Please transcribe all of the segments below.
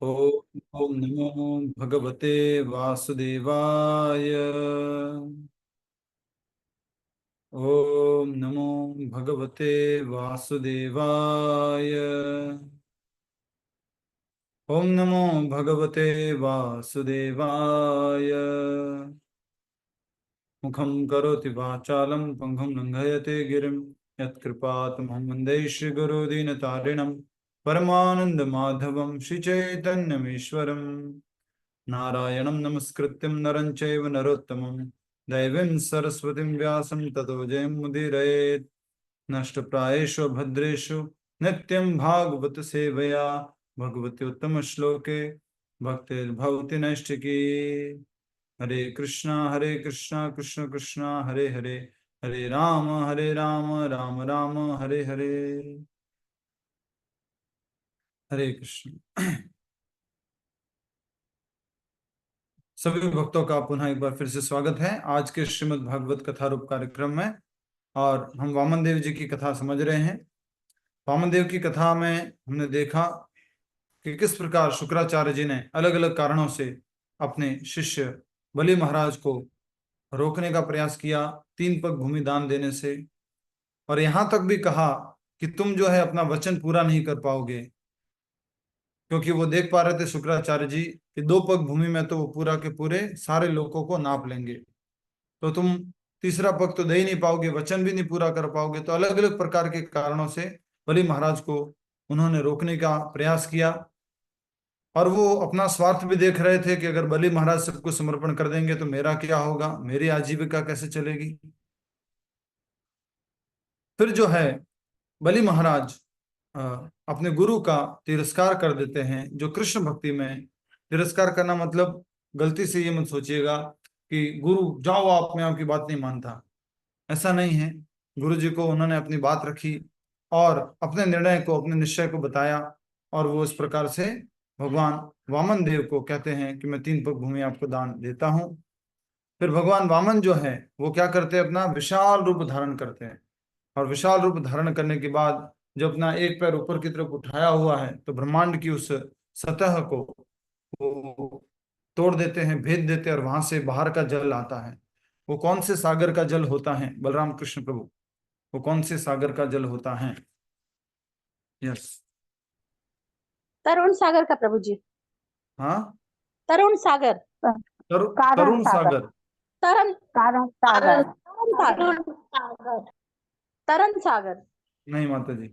ओम नमो भगवते वासुदेवाय। ओम नमो भगवते वासुदेवाय। ओम नमो भगवते वासुदेवाय। मुखं करोति वाचालं पंगुं लंघयते गिरिं यत्कृपातमहं वन्दे श्रीगुरुदीनतारिणं परमानन्दमाधवं श्रीचैतन्यमीश्वरम् नारायणं नमस्कृत्यं नरं चैव नरोत्तमं दैवीं सरस्वतीं व्यासं ततो जयमुदीरयेत् नष्टप्रायेषु भद्रेषु नित्यं भागवत सेवया भगवती उत्तम श्लोके भक्तिर्भवति नैष्टिकी। हरे कृष्णा कृष्ण कृष्ण हरे हरे, हरे राम राम राम हरे हरे। हरे कृष्ण। सभी भक्तों का पुनः एक बार फिर से स्वागत है आज के श्रीमद् भागवत कथा रूप कार्यक्रम में। और हम वामन देव जी की कथा समझ रहे हैं। वामन देव की कथा में हमने देखा कि किस प्रकार शुक्राचार्य जी ने अलग अलग कारणों से अपने शिष्य बलि महाराज को रोकने का प्रयास किया, 3 पग भूमि दान देने से। और यहां तक भी कहा कि तुम जो है अपना वचन पूरा नहीं कर पाओगे, क्योंकि वो देख पा रहे थे शुक्राचार्य जी कि 2 पग भूमि में तो वो पूरा के पूरे सारे लोगों को नाप लेंगे, तो तुम तीसरा पग तो दे ही नहीं पाओगे, वचन भी नहीं पूरा कर पाओगे। तो अलग अलग प्रकार के कारणों से बलि महाराज को उन्होंने रोकने का प्रयास किया। और वो अपना स्वार्थ भी देख रहे थे कि अगर बलि महाराज सबको समर्पण कर देंगे तो मेरा क्या होगा, मेरी आजीविका कैसे चलेगी। फिर जो है बलि महाराज अ, अपने गुरु का तिरस्कार कर देते हैं। जो कृष्ण भक्ति में तिरस्कार करना मतलब, गलती से ये मत सोचिएगा कि गुरु जाओ आप, मैं आपकी बात नहीं मानता, ऐसा नहीं है। गुरु जी को उन्होंने अपनी बात रखी और अपने निर्णय को, अपने निश्चय को बताया। और वो इस प्रकार से भगवान वामन देव को कहते हैं कि मैं 3 पग भूमि आपको दान देता हूँ। फिर भगवान वामन जो है वो क्या करते हैं, अपना विशाल रूप धारण करते हैं। और विशाल रूप धारण करने के बाद जब अपना एक पैर ऊपर की तरफ उठाया हुआ है तो ब्रह्मांड की उस सतह को वो तोड़ देते हैं, भेद देते हैं, और वहां से बाहर का जल आता है। वो कौन से सागर का जल होता है बलराम कृष्ण प्रभु, वो कौन से सागर का जल होता है? यस। तरुण सागर का प्रभु जी। हाँ, तरुण सागर। तरुण सागर। तरन कारण सागर। तरुण सागर। तरन सागर। नहीं माता जी,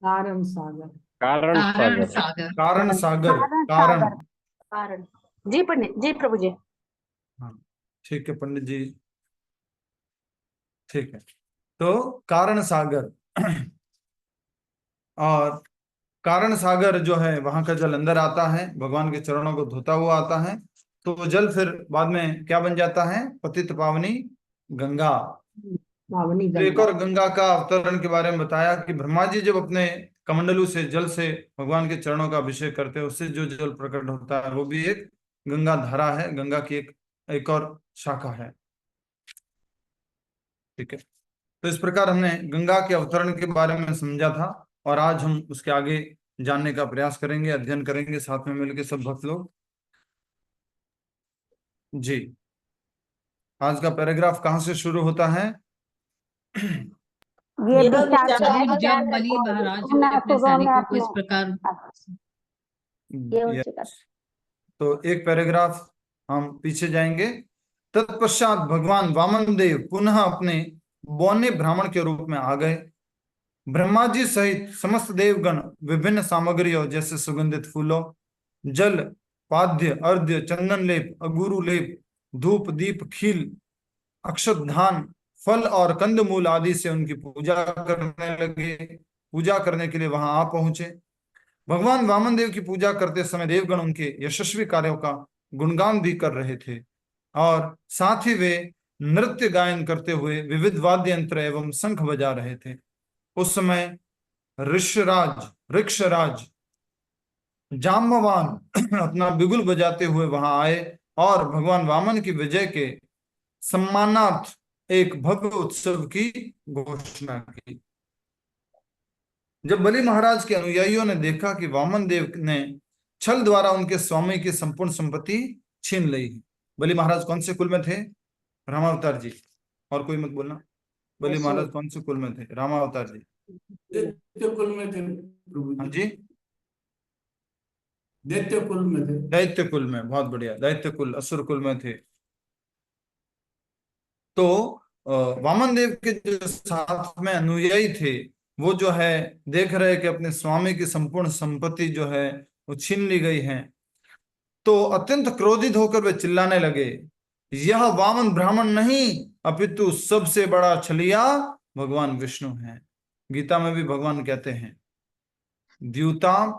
कारण सागर। कारण कारण सागर। सागर। कारण सागर। कारण कारण। सागर। कारण। जी पंडित जी, प्रभु जी। हाँ, ठीक है पंडित जी, ठीक है। तो कारण सागर और कारण सागर जो है वहां का जल अंदर आता है, भगवान के चरणों को धोता हुआ आता है। तो वो जल फिर बाद में क्या बन जाता है, पतित पावनी गंगा। पावनी तो एक गंगा। और गंगा का अवतरण के बारे में बताया कि ब्रह्मा जी जब अपने कमंडलू से जल से भगवान के चरणों का अभिषेक करते हैं, उससे जो जल प्रकट होता है वो भी एक गंगा धारा है, गंगा की एक एक और शाखा है। ठीक है। तो इस प्रकार हमने गंगा के अवतरण के बारे में समझा था, और आज हम उसके आगे जानने का प्रयास करेंगे, अध्ययन करेंगे साथ में मिलकर सब भक्त लोग। जी, आज का पैराग्राफ कहाँ से शुरू होता है? ये यह विचार जब है जब बलि महाराज ने अपने सैनिकों को इस प्रकार ये हो Yes. चुका। तो एक पैराग्राफ हम पीछे जाएंगे। तत्पश्चात भगवान वामन देव पुनः अपने बौने ब्राह्मण के रूप में आ गए। ब्रह्मा जी सहित समस्त देवगण विभिन्न सामग्रियों जैसे सुगंधित फूलों, जल, पाद्य, अर्घ्य, चंदन लेप, अगुरु लेप, धूप, दीप, खील, अक्षत धान, फल और कंदमूल आदि से उनकी पूजा करने लगे। पूजा करने के लिए वहां आ पहुंचे। भगवान वामन देव की पूजा करते समय देवगण उनके यशस्वी कार्यों का गुणगान भी कर रहे थे, और साथ ही वे नृत्य गायन करते हुए विविध वाद्य यंत्र एवं शंख बजा रहे थे। उस समय ऋक्षराज जाम्बवान अपना बिगुल बजाते हुए वहां आए और भगवान वामन की विजय के सम्मानार्थ एक भव्य उत्सव की घोषणा की। जब बलि महाराज के अनुयायियों ने देखा कि वामन देव ने छल द्वारा उनके स्वामी की संपूर्ण संपत्ति छीन ली। बलि महाराज कौन से कुल में थे? रामावतार जी। और कोई मत बोलना। बलि महाराज कौन से कुल में थे? रामावतार जी। दैत्य कुल में थे प्रभु हाँ जी। जी, दैत्य कुल में थे। दैत्य कुल में, बहुत बढ़िया, दैत्य कुल, असुर कुल में थे। तो वामन देव के जो साथ में अनुयायी थे वो जो है देख रहे कि अपने स्वामी की संपूर्ण संपत्ति जो है वो छीन ली गई है, तो अत्यंत क्रोधित होकर वे चिल्लाने लगे, यह वामन ब्राह्मण नहीं अपितु सबसे बड़ा छलिया भगवान विष्णु है। गीता में भी भगवान कहते हैं द्यूताम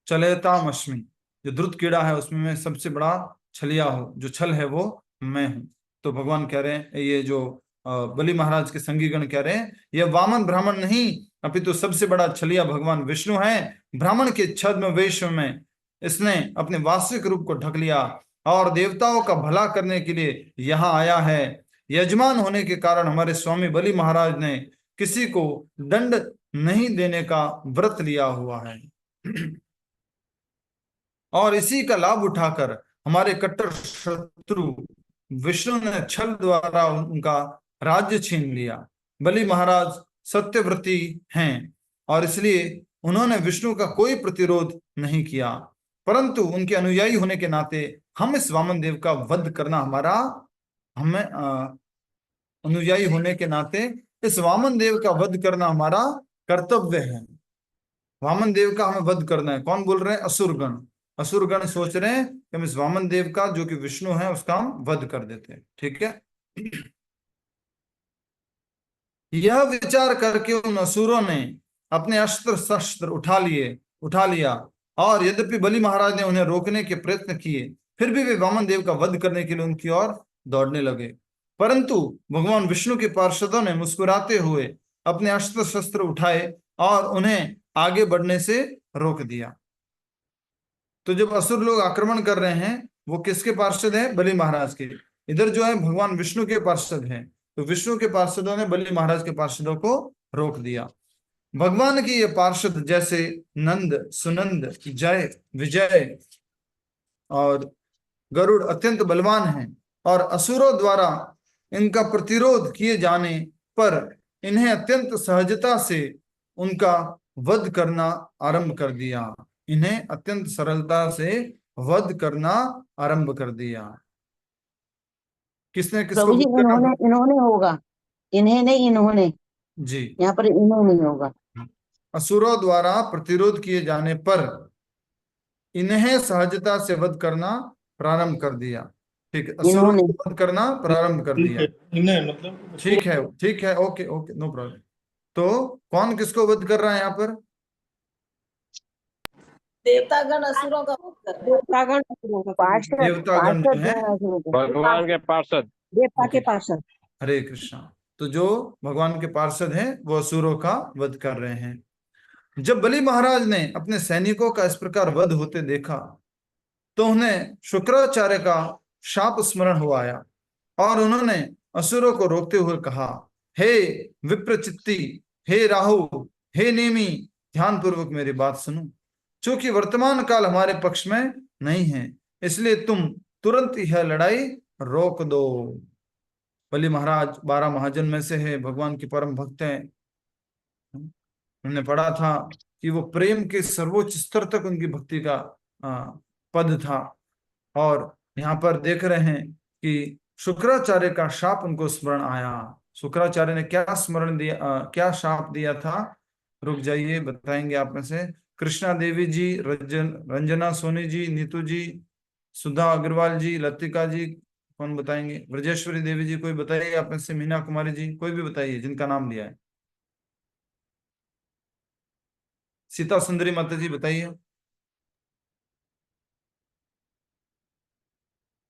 चलेताम अश्मि, जो द्रुत कीड़ा है उसमें मैं सबसे बड़ा छलिया हूं, जो छल है वो मैं हूं। तो भगवान कह रहे हैं, ये जो बलि महाराज के संगीगण कह रहे हैं, यह वामन ब्राह्मण नहीं अपितु सबसे बड़ा छलिया भगवान विष्णु है। ब्राह्मण के छद्म वेश में इसने अपने वास्तविक रूप को ढक लिया और देवताओं का भला करने के लिए यहाँ आया है। यजमान होने के कारण हमारे स्वामी बलि महाराज ने किसी को दंड नहीं देने का व्रत लिया हुआ है और इसी का लाभ उठाकर हमारे कट्टर शत्रु विष्णु ने छल द्वारा उनका राज्य छीन लिया। बलि महाराज सत्यव्रती हैं और इसलिए उन्होंने विष्णु का कोई प्रतिरोध नहीं किया, परंतु उनके अनुयायी होने के नाते हम इस वामन देव का वध करना हमारा, हमें अनुयायी होने के नाते इस वामन देव का वध करना हमारा कर्तव्य है। वामन देव का हमें वध करना है। कौन बोल रहे हैं? असुरगण। असुरगण सोच रहे हैं कि हम इस वामन देव का, जो कि विष्णु है, उसका हम वध कर देते हैं। ठीक है। यह विचार करके उन असुरों ने अपने अस्त्र शस्त्र उठा लिया और यद्यपि बलि महाराज ने उन्हें रोकने के प्रयत्न किए, फिर भी वे वामन देव का वध करने के लिए उनकी ओर दौड़ने लगे, परंतु भगवान विष्णु के पार्षदों ने मुस्कुराते हुए अपने अस्त्र शस्त्र उठाए और उन्हें आगे बढ़ने से रोक दिया। तो जब असुर लोग आक्रमण कर रहे हैं, वो किसके पार्षद हैं? बलि महाराज के। इधर जो है भगवान विष्णु के पार्षद हैं, तो विष्णु के पार्षदों ने बलि महाराज के पार्षदों को रोक दिया। भगवान के ये पार्षद जैसे नंद, सुनंद, जय, विजय और गरुड़ अत्यंत बलवान हैं और असुरों द्वारा इनका प्रतिरोध किए जाने पर इन्हें अत्यंत सहजता से उनका वध करना आरंभ कर दिया। इन्हें अत्यंत सरलता से वध करना आरंभ कर दिया। किसने किसको प्रभु जी वध करना? इन्होंने होगा, इन्हें नहीं, इन्होंने, जी, यहाँ पर इन्हें नहीं होगा। असुरों द्वारा प्रतिरोध किए जाने पर इन्हें सहजता से वध करना प्रारंभ कर दिया। ठीक है, असुरों इन्होंने। को वध करना प्रारंभ कर दिया। इन्हें मतलब ठीक है, ओके ओके, नो प्रॉब्लम। तो कौन किसको वध कर रहा है यहाँ पर? देवतागण असुरों का वध कर रहे हैं। देवतागण असुरों का, पार्षद, देवतागण जो पार्षद है, जो है असुरों के, भगवान के पार्षद, देवता के पार्षद। हरे कृष्णा। तो जो भगवान के पार्षद हैं वो असुरों का वध कर रहे हैं। जब बलि महाराज ने अपने सैनिकों का इस प्रकार वध होते देखा तो उन्हें शुक्राचार्य का शाप स्मरण हो आया और उन्होंने असुरों को रोकते हुए कहा, हे विप्रचित्ती, हे राहु, हे नेमी, ध्यान पूर्वक मेरी बात सुनो। चूंकि वर्तमान काल हमारे पक्ष में नहीं है, इसलिए तुम तुरंत यह लड़ाई रोक दो। बलि महाराज 12 महाजन में से है, भगवान की परम भक्त हैं। हमने पढ़ा था कि वो प्रेम के सर्वोच्च स्तर तक उनकी भक्ति का पद था। और यहाँ पर देख रहे हैं कि शुक्राचार्य का शाप उनको स्मरण आया। शुक्राचार्य ने क्या स्मरण दिया, क्या शाप दिया था? रुक जाइए, बताएंगे आप में से। कृष्णा देवी जी, रंजना सोनी जी, नीतू जी, सुधा अग्रवाल जी, लतिका जी, कौन बताएंगे? ब्रजेश्वरी देवी जी, कोई बताइए आप में से। मीना कुमारी जी, कोई भी बताइए जिनका नाम लिया है। सीता सुंदरी माता जी बताइए।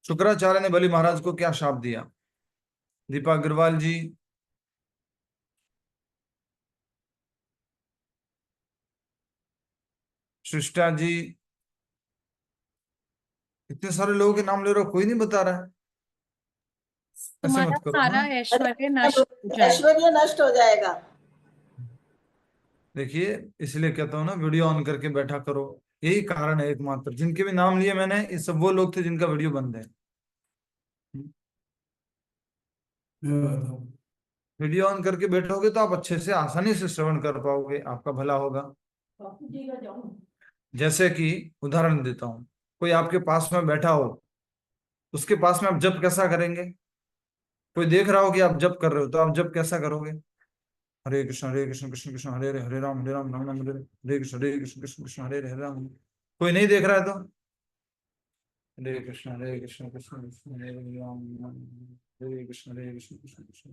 शुक्राचार्य ने बलि महाराज को क्या शाप दिया? दीपा अग्रवाल जी, सृष्टा जी, इतने सारे लोगों के नाम ले रहे हो, कोई नहीं बता रहा है। ऐसे तुम्हारा मत करो सारा ना। ऐश्वर्य नष्ट हो जाएगा। ऐश्वर्य नष्ट हो जाएगा। देखिए, इसलिए कहता हूँ ना, वीडियो ऑन करके बैठा करो, यही कारण है एकमात्र। जिनके भी नाम लिए मैंने, ये सब वो लोग थे जिनका वीडियो बंद है। वीडियो ऑन करके बैठोगे तो आप अच्छे से आसानी से श्रवण कर पाओगे, आपका भला होगा। जैसे कि उदाहरण देता हूं, कोई आपके पास में बैठा हो, उसके पास में आप जप कैसा करेंगे? कोई देख रहा हो कि आप जप कर रहे हो, तो आप जप कैसा करोगे? हरे कृष्ण कृष्ण कृष्ण हरे हरे, हरे राम राम राम हरे हरे, हरे कृष्ण कृष्ण कृष्ण हरे हरे, हरे राम। कोई नहीं देख रहा है तो हरे कृष्ण कृष्ण कृष्ण हरे राम राम, हरे कृष्ण कृष्ण कृष्ण।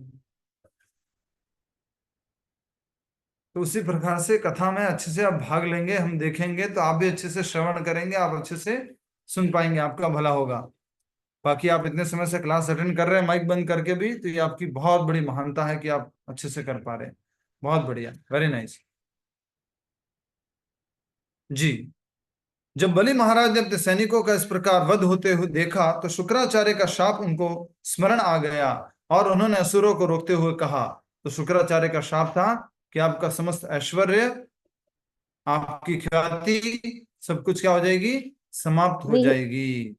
तो उसी प्रकार से कथा में अच्छे से आप भाग लेंगे, हम देखेंगे तो आप भी अच्छे से श्रवण करेंगे, आप अच्छे से सुन पाएंगे, आपका भला होगा। बाकी आप इतने समय से क्लास अटेंड कर रहे हैं माइक बंद करके भी, तो ये आपकी बहुत बड़ी महानता है कि आप अच्छे से कर पा रहे हैं। बहुत बढ़िया, वेरी नाइस जी। जब बलि महाराज ने अपने सैनिकों का इस प्रकार वध होते हुए देखा तो शुक्राचार्य का शाप उनको स्मरण आ गया और उन्होंने असुरों को रोकते हुए कहा। तो शुक्राचार्य का शाप था कि आपका समस्त ऐश्वर्य, आपकी ख्याति, सब कुछ क्या हो जाएगी? समाप्त हो जाएगी।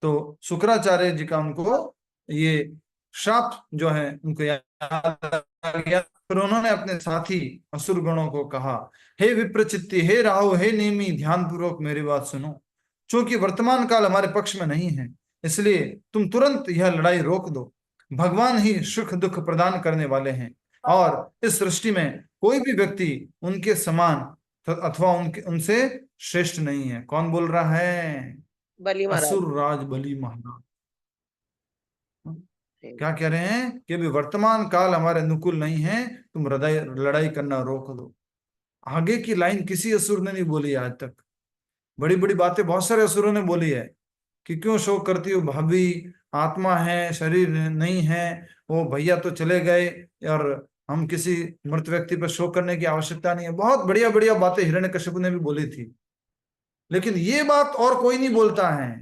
तो शुक्राचार्य जी का उनको ये शाप जो है उनको याद आ गया। फिर उन्होंने अपने साथी असुर गणों को कहा, हे विप्रचित्ति, हे राहु, हे नेमी, ध्यान पूर्वक मेरी बात सुनो। क्योंकि वर्तमान काल हमारे पक्ष में नहीं है, इसलिए तुम तुरंत यह लड़ाई रोक दो। भगवान ही सुख दुख प्रदान करने वाले हैं और इस सृष्टि में कोई भी व्यक्ति उनके समान अथवा उनके उनसे श्रेष्ठ नहीं है। कौन बोल रहा है? बलि महाराज। असुर राज बलि महाराज क्या कह रहे हैं कि अभी वर्तमान काल हमारे अनुकूल नहीं है, तुम लड़ाई करना रोक दो। आगे की लाइन किसी असुर ने नहीं बोली आज तक। बड़ी बड़ी बातें बहुत सारे असुरों ने बोली है कि क्यों शोक करती हो भाभी, आत्मा है, शरीर नहीं है, वो भैया तो चले गए और हम किसी मृत व्यक्ति पर शोक करने की आवश्यकता नहीं है। बहुत बढ़िया बढ़िया बातें हिरण्यकश्यप ने भी बोली थी, लेकिन ये बात और कोई नहीं बोलता है।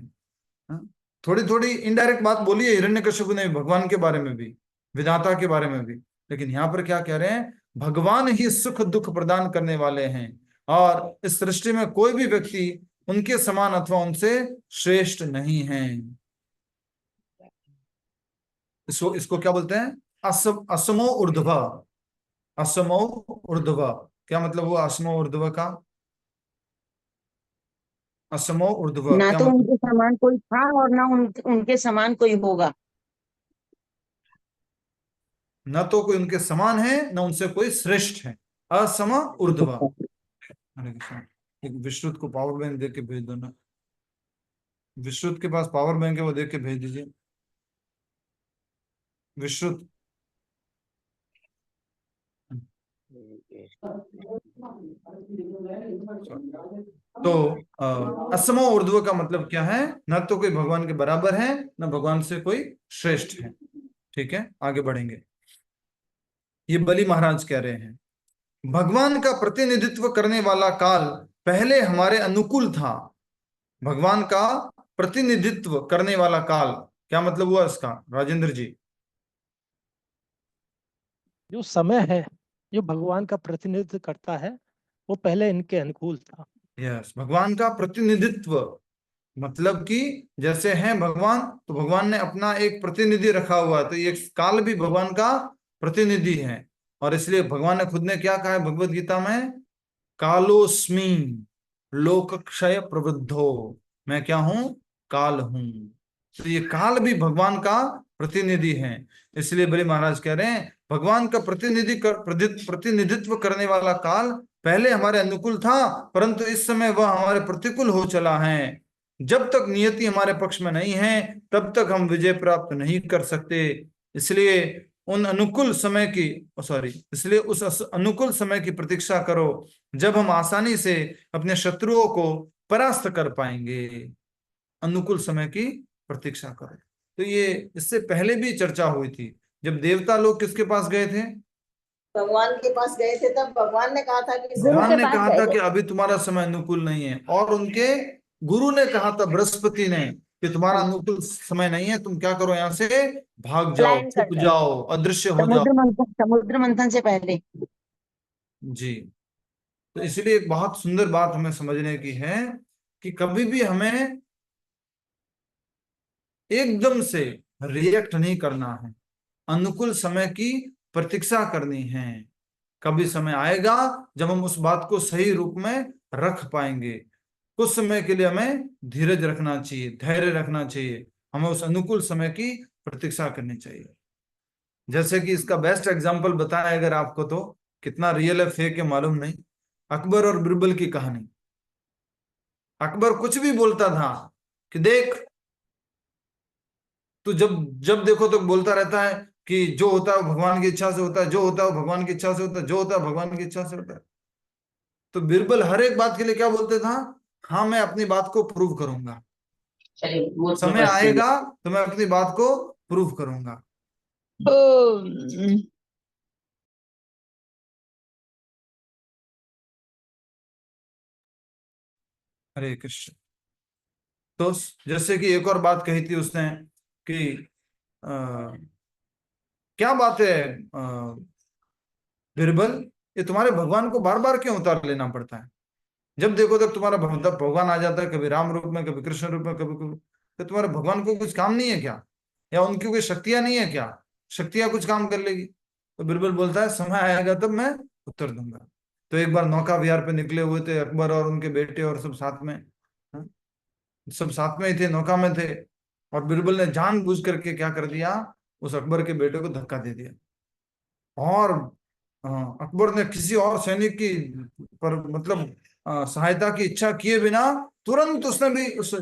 थोड़ी थोड़ी इनडायरेक्ट बात बोली है हिरण्यकश्यप ने भगवान के बारे में भी, विधाता के बारे में भी, लेकिन यहाँ पर क्या कह रहे हैं? भगवान ही सुख दुख प्रदान करने वाले हैं और इस सृष्टि में कोई भी व्यक्ति उनके समान अथवा उनसे श्रेष्ठ नहीं है। इसको क्या बोलते हैं? असमो ऊर्ध्व। असमो ऊर्ध्व क्या मतलब हुआ? असमो ऊर्ध्व का असमो ऊर्ध्व ना क्या तो मतलब? उनके समान कोई था और ना उनके समान कोई होगा। न तो कोई उनके समान है, न उनसे कोई श्रेष्ठ है। असम ऊर्ध्व। हरे कृष्ण। एक विश्रुत को पावर बैंक दे के भेज दो ना, विश्रुत के पास पावर बैंक है, वो दे के भेज दीजिए। विश्रुत तो असमो ऊर्ध्व का मतलब क्या है? न तो कोई भगवान के बराबर है, न भगवान से कोई श्रेष्ठ है। ठीक है, आगे बढ़ेंगे। ये बलि महाराज कह रहे हैं, भगवान का प्रतिनिधित्व करने वाला काल पहले हमारे अनुकूल था। भगवान का प्रतिनिधित्व करने वाला काल क्या मतलब हुआ इसका, राजेंद्र जी? जो समय है जो भगवान का प्रतिनिधित्व करता है वो पहले इनके अनुकूल था। यस, भगवान का प्रतिनिधित्व मतलब कि जैसे हैं भगवान, तो भगवान ने अपना एक प्रतिनिधि रखा हुआ है, तो ये काल भी भगवान का प्रतिनिधि है। और इसलिए भगवान ने खुद ने क्या कहा है भगवत गीता में? कालोस्मि लोक क्षय प्रवृद्धो, मैं क्या हूं? काल हूं। तो ये काल भी भगवान का प्रतिनिधि है। इसलिए बलि महाराज कह रहे हैं, भगवान का प्रतिनिधित्व करने वाला काल पहले हमारे अनुकूल था, परंतु इस समय वह हमारे प्रतिकूल हो चला है। जब तक नियति हमारे पक्ष में नहीं है तब तक हम विजय प्राप्त नहीं कर सकते। इसलिए उन अनुकूल समय की इसलिए उस अनुकूल समय की प्रतीक्षा करो जब हम आसानी से अपने शत्रुओं को परास्त कर पाएंगे। अनुकूल समय की प्रतीक्षा करो। तो ये इससे पहले भी चर्चा हुई थी, जब देवता लोग किसके पास गए थे? भगवान के पास गए थे, तब भगवान ने कहा था कि भगवान ने कहा था कि अभी तुम्हारा समय अनुकूल नहीं है, और उनके गुरु ने कहा था बृहस्पति ने कि तुम्हारा अनुकूल समय नहीं है, तुम क्या करो, यहाँ से भाग जाओ, छुप जाओ, अदृश्य हो जाओ। समुद्र मंथन से पहले। जी, तो इसलिए एक बहुत सुंदर बात हमें समझने की है कि कभी भी हमें एकदम से रिएक्ट नहीं करना है, अनुकूल समय की प्रतीक्षा करनी है। कभी समय आएगा जब हम उस बात को सही रूप में रख पाएंगे। कुछ समय के लिए हमें धीरज रखना चाहिए, धैर्य रखना चाहिए, हमें उस अनुकूल समय की प्रतीक्षा करनी चाहिए। जैसे कि इसका बेस्ट एग्जांपल बताया अगर आपको, तो कितना रियल है फेक है मालूम नहीं, अकबर और बिरबल की कहानी। अकबर कुछ भी बोलता था कि देख, तो जब जब देखो तो बोलता रहता है कि जो होता है वो भगवान की इच्छा से होता है, जो होता है वो भगवान की इच्छा से होता है, जो होता है भगवान की इच्छा से होता है। तो बिरबल हर एक बात के लिए क्या बोलते था? हाँ, मैं अपनी बात को प्रूव करूंगा, चलिए वो तो समय बस आएगा तो मैं अपनी बात को प्रूव करूंगा। ओ, हरे कृष्ण। तो जैसे कि एक और बात कही थी उसने कि क्या बात है बिरबल, ये तुम्हारे भगवान को बार बार क्यों उतार लेना पड़ता है? जब देखो तब तुम्हारा भगवान आ जाता है, कभी राम रूप में, कभी कृष्ण रूप में, कभी तो तुम्हारे भगवान को कुछ काम नहीं है क्या? या उनकी कोई शक्तियां नहीं है क्या? शक्तियां कुछ काम कर लेगी? तो बिरबल बोलता है समय आएगा तब मैं उत्तर दूंगा। तो एक बार नौका विहार पे निकले हुए थे अकबर और उनके बेटे और सब साथ में, हाँ, सब साथ में ही थे, नौका में थे। और बिरबल ने जानबूझ करके क्या कर दिया, उस अकबर के बेटे को धक्का दे दिया। और अकबर ने किसी और सैनिक की पर मतलब सहायता की इच्छा किए बिना तुरंत उसने भी उस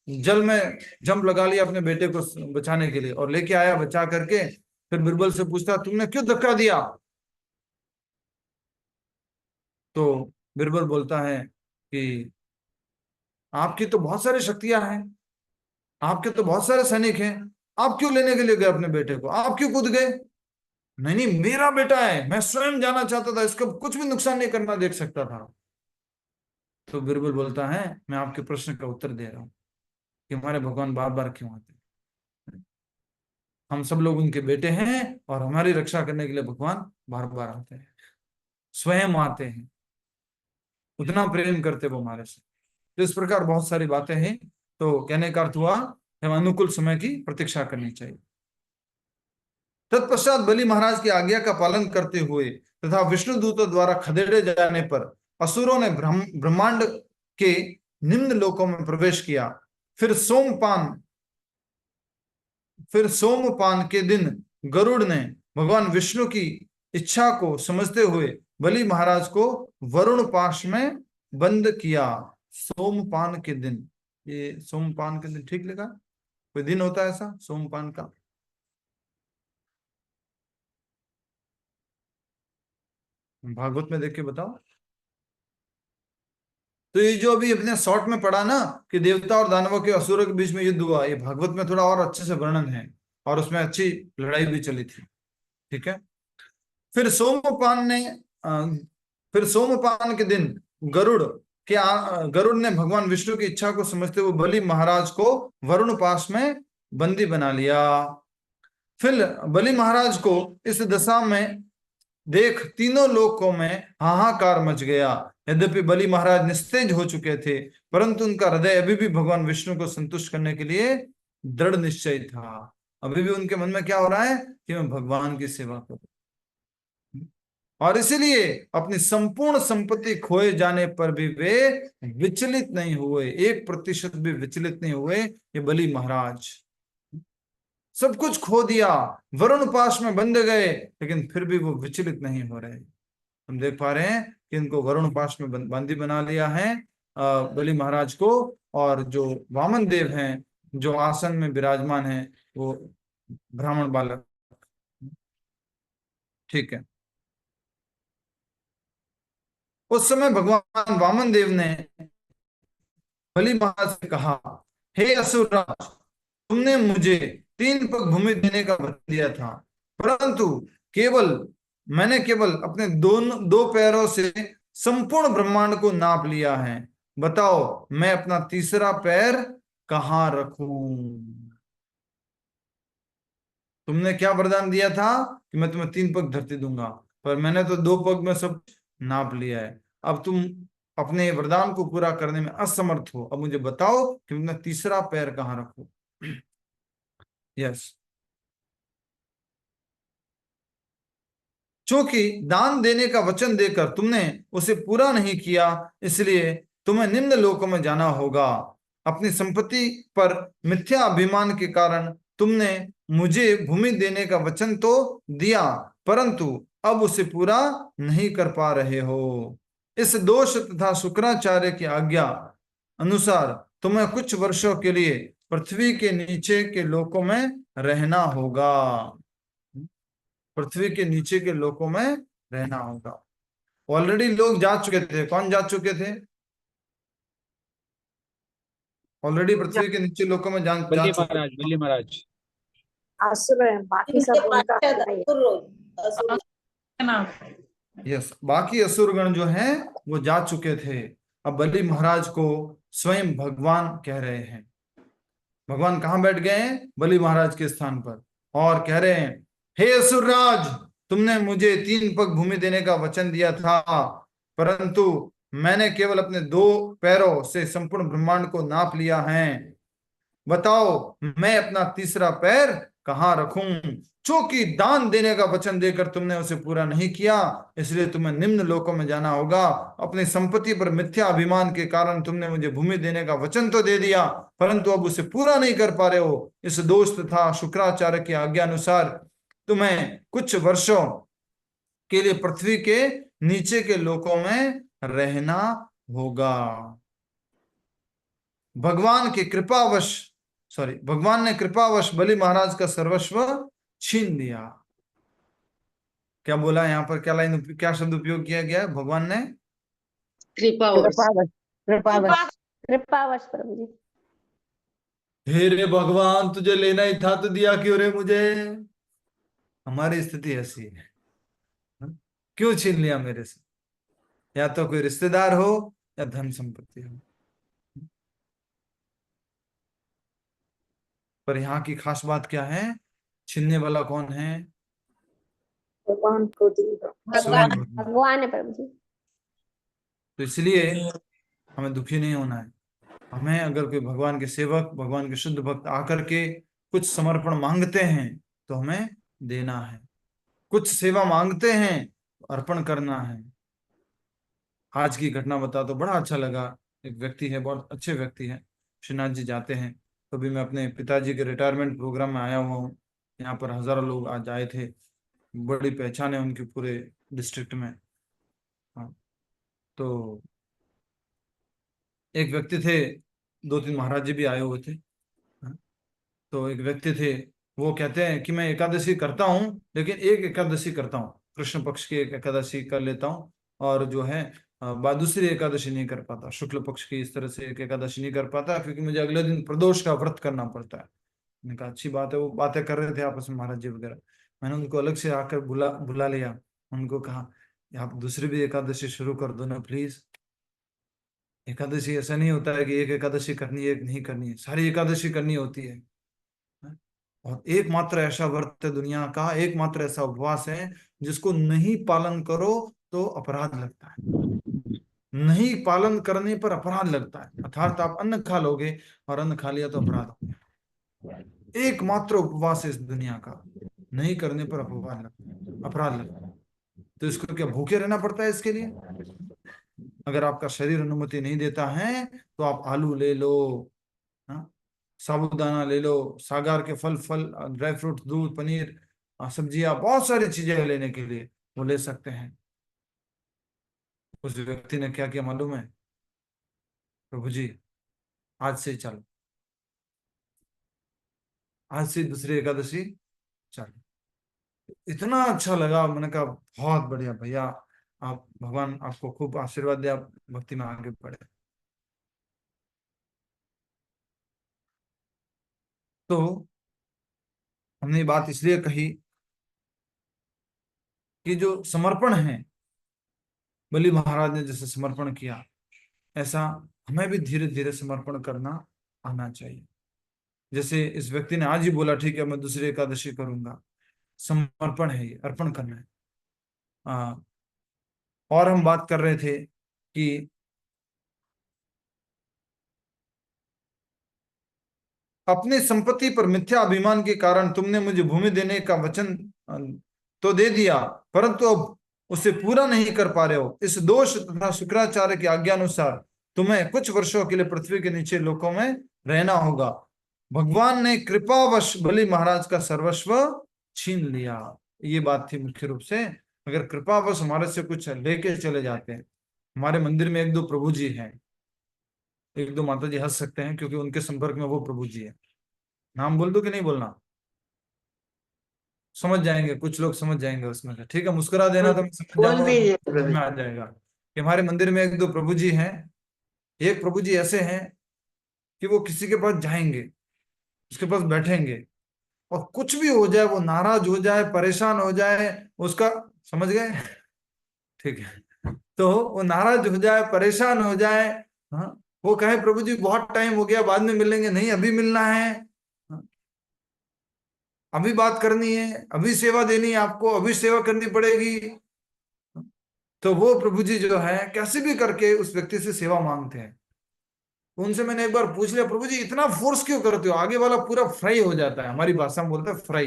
जल में जंप लगा लिया अपने बेटे को बचाने के लिए, और लेके आया बचा करके। फिर बिरबल से पूछता तुमने क्यों धक्का दिया? तो बिरबल बोलता है कि आपकी तो बहुत सारी शक्तियां हैं, आपके तो बहुत सारे सैनिक हैं, आप क्यों लेने के लिए गए अपने बेटे को, आप क्यों कूद गए? नहीं नहीं, मेरा बेटा है, मैं स्वयं जाना चाहता था, इसका कुछ भी नुकसान नहीं करना देख सकता था। तो बिरबल बोलता है मैं आपके प्रश्न का उत्तर दे रहा हूँ कि हमारे भगवान बार बार क्यों आते हैं। हम सब लोग उनके बेटे हैं और हमारी रक्षा करने के लिए भगवान बार बार आते हैं, स्वयं आते हैं, उतना प्रेम करते वो हमारे से। तो इस प्रकार बहुत सारी बातें हैं। तो कहने का अर्थ हुआ हमें अनुकूल समय की प्रतीक्षा करनी चाहिए। तत्पश्चात बलि महाराज की आज्ञा का पालन करते हुए तथा विष्णु दूतों द्वारा खदेड़े जाने पर असुरों ने ब्रह्मांड के निम्न लोकों में प्रवेश किया। फिर सोमपान के दिन गरुड़ ने भगवान विष्णु की इच्छा को समझते हुए बलि महाराज को वरुण पाश में बंद किया। सोमपान के दिन, ये सोमपान के दिन ठीक लगा? कोई दिन होता है ऐसा सोमपान का? भागवत में देख के बताओ। तो ये जो अभी अपने शॉर्ट में पढ़ा ना कि देवता और दानवों के असुरों के बीच में युद्ध हुआ, ये भागवत में थोड़ा और अच्छे से वर्णन है और उसमें अच्छी लड़ाई भी चली थी। ठीक है। फिर सोमपान ने फिर सोमपान के दिन गरुड़ ने भगवान विष्णु की इच्छा को समझते हुए बलि महाराज को वरुण पास में बंदी बना लिया। फिर बलि महाराज को इस दशा में देख तीनों लोकों में हाहाकार मच गया। यद्यपि बलि महाराज निस्तेज हो चुके थे, परंतु उनका हृदय अभी भी भगवान विष्णु को संतुष्ट करने के लिए दृढ़ निश्चय था। अभी भी उनके मन में क्या हो रहा है कि मैं भगवान की सेवा करूं, और इसीलिए अपनी संपूर्ण संपत्ति खोए जाने पर भी वे विचलित नहीं हुए, 1% भी विचलित नहीं हुए। ये बलि महाराज सब कुछ खो दिया, वरुण पाश में बंद गए, लेकिन फिर भी वो विचलित नहीं हो रहे। हम देख पा रहे हैं कि इनको वरुण पाश में बंदी बना लिया है बलि महाराज को। और जो वामन देव हैं जो आसन में विराजमान है वो ब्राह्मण बालक। ठीक है। उस समय भगवान वामन देव ने बलि महाराज से कहा, हे असुरराज, तुमने मुझे 3 पग भूमि देने का वचन दिया था, परंतु मैंने केवल अपने दो पैरों से संपूर्ण ब्रह्मांड को नाप लिया है। बताओ मैं अपना तीसरा पैर कहाँ रखूं? तुमने क्या वरदान दिया था कि मैं तुम्हें 3 पग धरती दूंगा, पर मैंने तो 2 पग में सब नाप लिया है। अब तुम अपने वरदान को पूरा करने में असमर्थ हो, अब मुझे बताओ कि मैं तीसरा पैर कहाँ रखूं। यस, क्योंकि दान देने का वचन देकर तुमने उसे पूरा नहीं किया, इसलिए तुम्हें निम्न लोकों में जाना होगा। अपनी संपत्ति पर मिथ्या अभिमान के कारण तुमने मुझे भूमि देने का वचन तो दिया, परंतु अब उसे पूरा नहीं कर पा रहे हो। इस दोष तथा शुक्राचार्य की आज्ञा अनुसार तुम्हें कुछ वर्षों के लिए पृथ्वी के नीचे के लोकों में रहना होगा। पृथ्वी के नीचे के लोकों में रहना होगा। ऑलरेडी लोग जा चुके थे। कौन जा चुके थे? ऑलरेडी पृथ्वी के नीचे लोकों में जा चुके। बलि महाराज असुर है, बाकी इनके सब उनका पार्षद नहीं है। असुर लोग, असुर। यस, बाकी असुरगण जो हैं वो जा चुके थे। अब बलि महाराज को स्वयं भगवान कह रहे हैं। भगवान कहाँ बैठ गए हैं? बलि महाराज के स्थान पर, और कह रहे हैं, हे असुरराज, तुमने मुझे 3 पग भूमि देने का वचन दिया था, परंतु मैंने केवल अपने 2 पैरों से संपूर्ण ब्रह्मांड को नाप लिया है। बताओ मैं अपना तीसरा पैर कहाँ रखूं? क्योंकि दान देने का वचन देकर तुमने उसे पूरा नहीं किया, इसलिए तुम्हें निम्न लोकों में जाना होगा। अपनी संपत्ति पर मिथ्या अभिमान के कारण तुमने मुझे भूमि देने का वचन तो दे दिया, परंतु अब उसे पूरा नहीं कर पा रहे हो। इस दोष तथा शुक्राचार्य की आज्ञा अनुसार तुम्हें कुछ वर्षों के लिए पृथ्वी के नीचे के लोकों में रहना होगा। भगवान ने कृपावश बलि महाराज का सर्वस्व छीन लिया। क्या बोला यहाँ पर? क्या शब्द उपयोग किया गया है? भगवान ने कृपावश कृपावश कृपावश प्रभु जी। हे रे भगवान, तुझे लेना ही था तो दिया क्यों रे मुझे? हमारी स्थिति ऐसी है, क्यों छीन लिया मेरे से? या तो कोई रिश्तेदार हो या धन संपत्ति हो। पर यहाँ की खास बात क्या है? छीनने वाला कौन है? भगवान को दी स्वयं भगवान। भगवान है प्रभु जी। तो इसलिए हमें दुखी नहीं होना है। हमें अगर कोई भगवान के सेवक, भगवान के शुद्ध भक्त आकर के कुछ समर्पण मांगते हैं तो हमें देना है। कुछ सेवा मांगते हैं तो अर्पण करना है। आज की घटना बता तो बड़ा अच्छा लगा। एक व्यक्ति है, बहुत अच्छे व्यक्ति है, श्रीनाथ जी जाते हैं। तो भी मैं अपने पिताजी के रिटायरमेंट प्रोग्राम में आया हुआ हूँ। यहाँ पर हजारों लोग आज आए थे। बड़ी पहचान है उनकी पूरे डिस्ट्रिक्ट में। हाँ, तो एक व्यक्ति थे, 2-3 महाराज जी भी आए हुए थे। हाँ, तो एक व्यक्ति थे, वो कहते हैं कि मैं एकादशी करता हूँ, लेकिन एक एकादशी करता हूँ, कृष्ण पक्ष की एक एकादशी कर लेता हूँ, और जो है दूसरी एकादशी नहीं कर पाता, शुक्ल पक्ष की इस तरह से एक एकादशी नहीं कर पाता, क्योंकि मुझे अगले दिन प्रदोष का व्रत करना पड़ता है। मैंने कहा अच्छी बात है। वो बातें कर रहे थे आपस में महाराज जी वगैरह। मैंने उनको अलग से आकर बुला लिया। उनको कहा आप दूसरी भी एकादशी शुरू कर दो ना प्लीज। एकादशी ऐसा नहीं होता है कि एक एकादशी करनी है, एक नहीं करनी है, सारी एकादशी करनी होती है। और एकमात्र ऐसा व्रत है दुनिया का, एकमात्र ऐसा उपवास है जिसको नहीं पालन करो तो अपराध लगता है। नहीं पालन करने पर अपराध लगता है, अर्थात आप अन्न खा लोगे और अन्न खा लिया तो अपराध हो गया। एकमात्र उपवास है इस दुनिया का, नहीं करने पर अपराध लगता है। तो इसको क्या भूखे रहना पड़ता है इसके लिए? अगर आपका शरीर अनुमति नहीं देता है तो आप आलू ले लो, साबूदाना ले लो, सागार के फल, ड्राई फ्रूट, दूध, पनीर, सब्जियां, बहुत सारी चीजें लेने के लिए वो ले सकते हैं। उस व्यक्ति ने क्या किया मालूम है? प्रभु जी आज से चलो, आज से दूसरी एकादशी चलो। इतना अच्छा लगा। मैंने कहा बहुत बढ़िया भैया, आप, भगवान आपको खूब आशीर्वाद दे, आप भक्ति में आगे बढ़े। तो हमने बात इसलिए कही कि जो समर्पण है, बलि महाराज ने जैसे समर्पण किया, ऐसा हमें भी धीरे धीरे समर्पण करना आना चाहिए। जैसे इस व्यक्ति ने आज ही बोला ठीक है मैं दूसरी एकादशी करूंगा, समर्पण है ये, अर्पण करना है। और हम बात कर रहे थे कि अपनी संपत्ति पर मिथ्या अभिमान के कारण तुमने मुझे भूमि देने का वचन तो दे दिया, परंतु अब उसे पूरा नहीं कर पा रहे हो। इस दोष तथा शुक्राचार्य की आज्ञा अनुसार तुम्हें कुछ वर्षों के लिए पृथ्वी के नीचे लोकों में रहना होगा। भगवान ने कृपावश बलि महाराज का सर्वस्व छीन लिया। ये बात थी मुख्य रूप से, अगर कृपावश हमारे से कुछ लेके चले जाते हैं। हमारे मंदिर में एक दो प्रभु जी हैं, एक दो माता जी हंस सकते हैं क्योंकि उनके संपर्क में वो प्रभु जी है। नाम बोल दो कि नहीं बोलना? समझ जाएंगे कुछ लोग, समझ जाएंगे उसमें से। ठीक है, मुस्कुरा देना तो मैं समझ बोल जाऊंगा, दीजिए समझ में आ जाएगा कि हमारे मंदिर में एक दो प्रभु जी हैं। एक प्रभु जी ऐसे हैं कि वो किसी के पास जाएंगे, उसके पास बैठेंगे, और कुछ भी हो जाए, वो नाराज हो जाए, परेशान हो जाए, उसका, समझ गए? ठीक है, तो वो नाराज हो जाए, परेशान हो जाए, हाँ, वो कहे प्रभु जी बहुत टाइम हो गया, बाद में मिलेंगे, नहीं अभी मिलना है, हाँ, अभी बात करनी है, अभी सेवा देनी है आपको, अभी सेवा करनी पड़ेगी। तो वो प्रभु जी जो है कैसे भी करके उस व्यक्ति से सेवा मांगते हैं। उनसे मैंने एक बार पूछ लिया, प्रभु जी इतना फोर्स क्यों करते हो? आगे वाला पूरा फ्राई हो जाता है, हमारी भाषा में बोलते हैं फ्राई,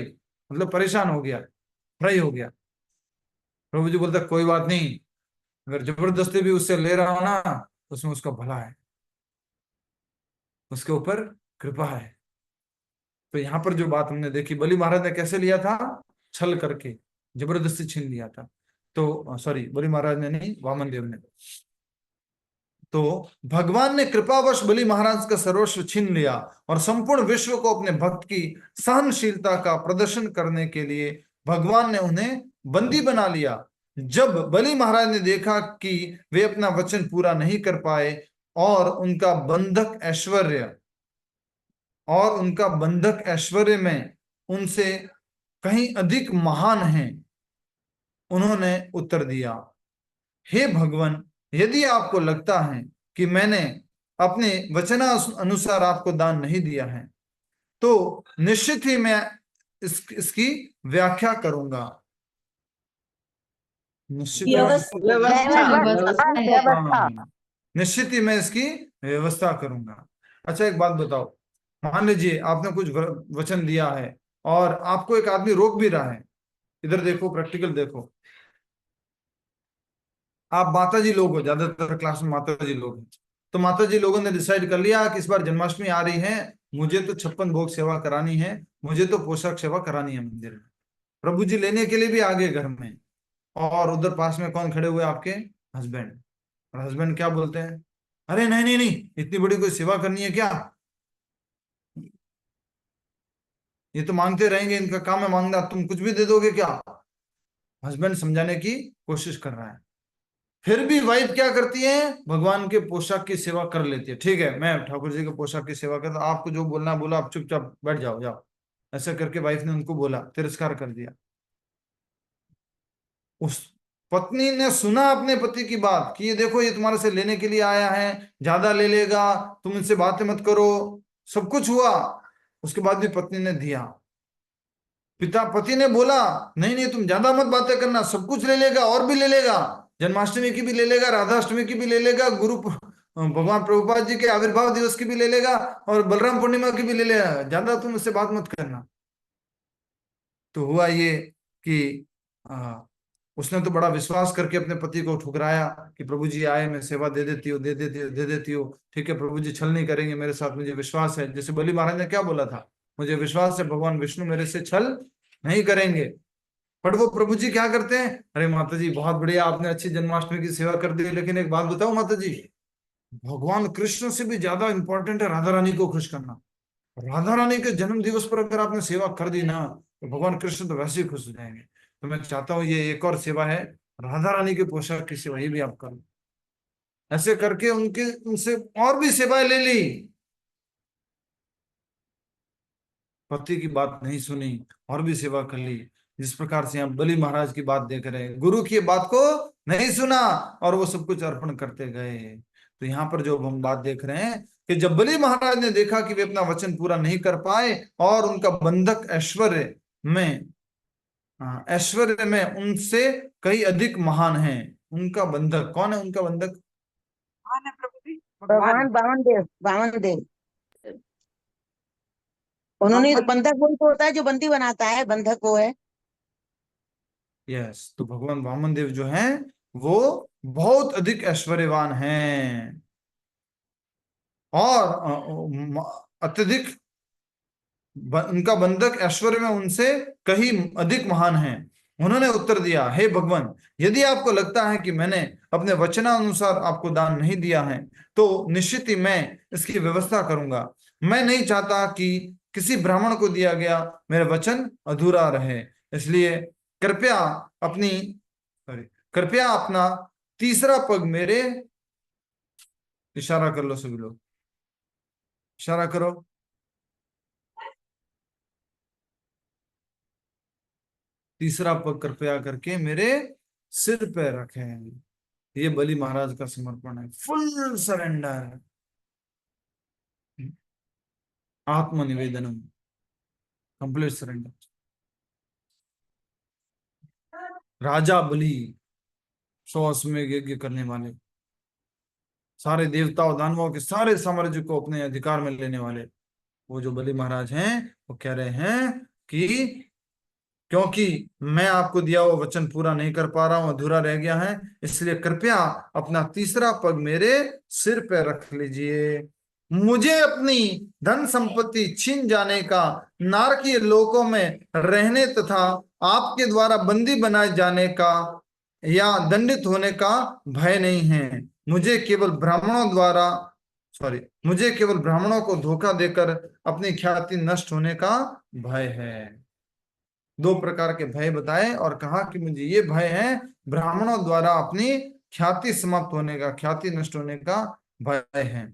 मतलब परेशान हो गया, फ्राई हो गया। प्रभु जी बोलते कोई बात नहीं, अगर जबरदस्ती भी उससे ले रहा हो ना, उसमें उसका भला है, उसके ऊपर कृपा है। तो यहाँ पर जो बात हमने देखी, बलि महाराज ने कैसे लिया था? छल करके, जबरदस्ती छीन लिया था। तो सॉरी, बलि महाराज ने नहीं, वामन देव ने। तो भगवान ने कृपावश बलि महाराज का सर्वस्व छीन लिया और संपूर्ण विश्व को अपने भक्त की सहनशीलता का प्रदर्शन करने के लिए भगवान ने उन्हें बंदी बना लिया। जब बलि महाराज ने देखा कि वे अपना वचन पूरा नहीं कर पाए और उनका बंधक ऐश्वर्य में उनसे कहीं अधिक महान हैं, उन्होंने उत्तर दिया, हे भगवान, यदि आपको लगता है कि मैंने अपने वचनानुसार आपको दान नहीं दिया है, तो निश्चित ही मैं इसकी व्याख्या करूंगा। निश्चित निश्चित ही मैं इसकी व्यवस्था करूंगा। अच्छा एक बात बताओ, मान लीजिए आपने कुछ वचन दिया है और आपको एक आदमी रोक भी रहा है। इधर देखो, प्रैक्टिकल देखो। आप माता जी लोग हो, ज्यादातर क्लास में माता जी लोग हैं, तो माता जी लोगों ने डिसाइड कर लिया कि इस बार जन्माष्टमी आ रही है, मुझे तो 56 भोग सेवा करानी है, मुझे तो पोशाक सेवा करानी है मंदिर में। प्रभु जी लेने के लिए भी आ गए घर में, और उधर पास में कौन खड़े हुए? आपके हस्बैंड। और हस्बैंड क्या बोलते हैं? अरे नहीं नहीं नहीं, इतनी बड़ी कोई सेवा करनी है क्या? ये तो मांगते रहेंगे, इनका काम है मांगना, तुम कुछ भी दे दोगे क्या? हस्बैंड समझाने की कोशिश कर रहा है। फिर भी वाइफ क्या करती है? भगवान के पोशाक की सेवा कर लेती है। ठीक है, मैं ठाकुर जी के पोशाक की सेवा करता, आपको जो बोलना बोला, आप चुपचाप बैठ जाओ, जाओ। ऐसा करके वाइफ ने उनको बोला, तिरस्कार कर दिया। उस पत्नी ने सुना अपने पति की बात कि ये देखो, ये तुम्हारे से लेने के लिए आया है, ज्यादा ले लेगा, तुम इनसे बातें मत करो, सब कुछ हुआ। उसके बाद भी पत्नी ने दिया। पति ने बोला, नहीं नहीं तुम ज्यादा मत बातें करना, सब कुछ ले लेगा, और भी ले लेगा, जन्माष्टमी की भी ले लेगा, राधाष्टमी की भी ले लेगा, भगवान प्रभुपाद जी के आविर्भाव दिवस की भी ले लेगा, और बलराम पूर्णिमा की भी ले लेगा, ज्यादा तुम इससे बात मत करना। तो हुआ ये कि उसने तो बड़ा विश्वास करके अपने पति को ठुकराया कि प्रभु जी आए, मैं सेवा दे देती हूँ, दे देती हूँ, ठीक है, प्रभु जी छल नहीं करेंगे मेरे साथ, मुझे विश्वास है। जैसे बलि महाराज ने क्या बोला था, मुझे विश्वास है भगवान विष्णु मेरे से छल नहीं करेंगे। पर वो प्रभु जी क्या करते हैं? अरे माता जी बहुत बढ़िया, आपने अच्छी जन्माष्टमी की सेवा कर दी, लेकिन एक बात बताओ माता जी, भगवान कृष्ण से भी ज्यादा इंपॉर्टेंट है राधा रानी को खुश करना। राधा रानी के जन्म दिवस पर अगर आपने सेवा कर दी ना, तो भगवान कृष्ण तो वैसे ही खुश हो जाएंगे। तो मैं चाहता हूँ ये एक और सेवा है, राधा रानी के पोशाक की सेवा, ये भी आप करो। ऐसे करके उनसे और भी सेवाएं ले ली। पति की बात नहीं सुनी, और भी सेवा कर ली। जिस प्रकार से हम बलि महाराज की बात देख रहे हैं, गुरु की बात को नहीं सुना और वो सब कुछ अर्पण करते गए। तो यहाँ पर जो हम बात देख रहे हैं कि जब बलि महाराज ने देखा कि वे अपना वचन पूरा नहीं कर पाए और उनका बंधक ऐश्वर्य में उनसे कई अधिक महान है। उनका बंधक कौन है? उनका बंधक कौन है प्रभु जी? भगवान बामन देव उन्होंने तो बंधक वही तो होता है जो बंदी बनाता है, बंधक वो है। यस, तो भगवान वामन देव जो हैं वो बहुत अधिक ऐश्वर्यवान हैं और अत्यधिक उनका बंधक ऐश्वर्य में उनसे कहीं अधिक महान है। उन्होंने उत्तर दिया, हे भगवान, यदि आपको लगता है कि मैंने अपने वचनानुसार आपको दान नहीं दिया है तो निश्चित ही मैं इसकी व्यवस्था करूंगा। मैं नहीं चाहता कि किसी ब्राह्मण को दिया गया मेरा वचन अधूरा रहे, इसलिए कृपया अपनी कृपया अपना तीसरा पग मेरे, इशारा कर लो सभी लोग, इशारा करो, तीसरा पग कृपया करके मेरे सिर पे रखें। ये बलि महाराज का समर्पण है, फुल सरेंडर, आत्मनिवेदनम, कंप्लीट सरेंडर। राजा बलि, 100 अश्वमेध यज्ञ करने वाले, सारे देवताओं दानवों के सारे साम्राज्य को अपने अधिकार में लेने वाले वो जो बलि महाराज हैं, वो कह रहे हैं कि क्योंकि मैं आपको दिया हुआ वचन पूरा नहीं कर पा रहा हूं, अधूरा रह गया है, इसलिए कृपया अपना तीसरा पग मेरे सिर पे रख लीजिए। मुझे अपनी धन संपत्ति छीन जाने का, नारकीय लोकों में रहने तथा आपके द्वारा बंदी बनाए जाने का या दंडित होने का भय नहीं है। मुझे केवल ब्राह्मणों को धोखा देकर अपनी ख्याति नष्ट होने का भय है। 2 प्रकार के भय बताए और कहा कि मुझे ये भय है ब्राह्मणों द्वारा अपनी ख्याति समाप्त होने का, ख्याति नष्ट होने का भय है।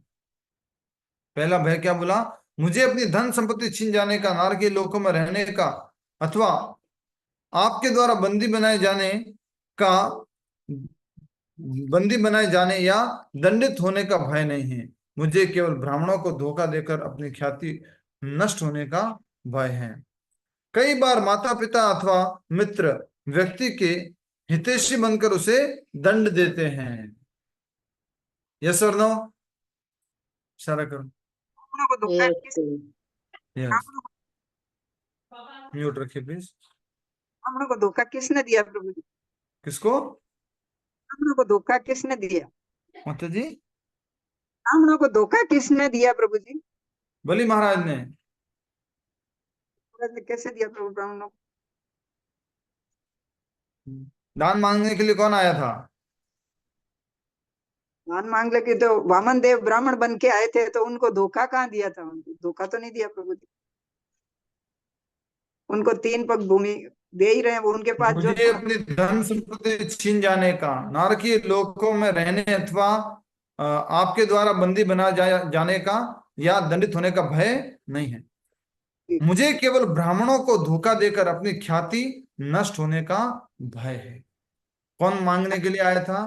पहला भय क्या बोला? मुझे अपनी धन संपत्ति छीन जाने का, नारकीय लोकों में रहने का अथवा आपके द्वारा बंदी बनाए जाने या दंडित होने का भय नहीं है। मुझे केवल ब्राह्मणों को धोखा देकर अपनी ख्याति नष्ट होने का भय है। कई बार माता पिता अथवा मित्र व्यक्ति के हितैषी बनकर उसे दंड देते हैं। यस और नो? इशारा करो। यस, म्यूट रखिए प्लीज। ब्राह्मणों को धोखा किसने दिया प्रभु जी? किसको? ब्राह्मणों को धोखा किसने दिया? माता जी, ब्राह्मणों को धोखा किसने दिया प्रभु जी? बलि महाराज ने। महाराज ने कैसे दिया प्रभु ब्राह्मणों को? दान मांगने के लिए कौन आया था? दान मांग ले तो वामन देव ब्राह्मण बन के आए थे, तो उनको धोखा कहाँ दिया था? उनको धोखा तो नहीं दिया प्रभु जी। उनको 3 पग भूमि दे ही रहे हैं, वो उनके पास जो मुझे अपनी धन संपत्ति छीन जाने का, नारकीय लोकों में रहने अथवा आपके द्वारा बंदी बना जाने का या दंडित होने का भय नहीं है। मुझे केवल ब्राह्मणों को धोखा देकर अपनी ख्याति नष्ट होने का भय है। कौन मांगने के लिए आया था?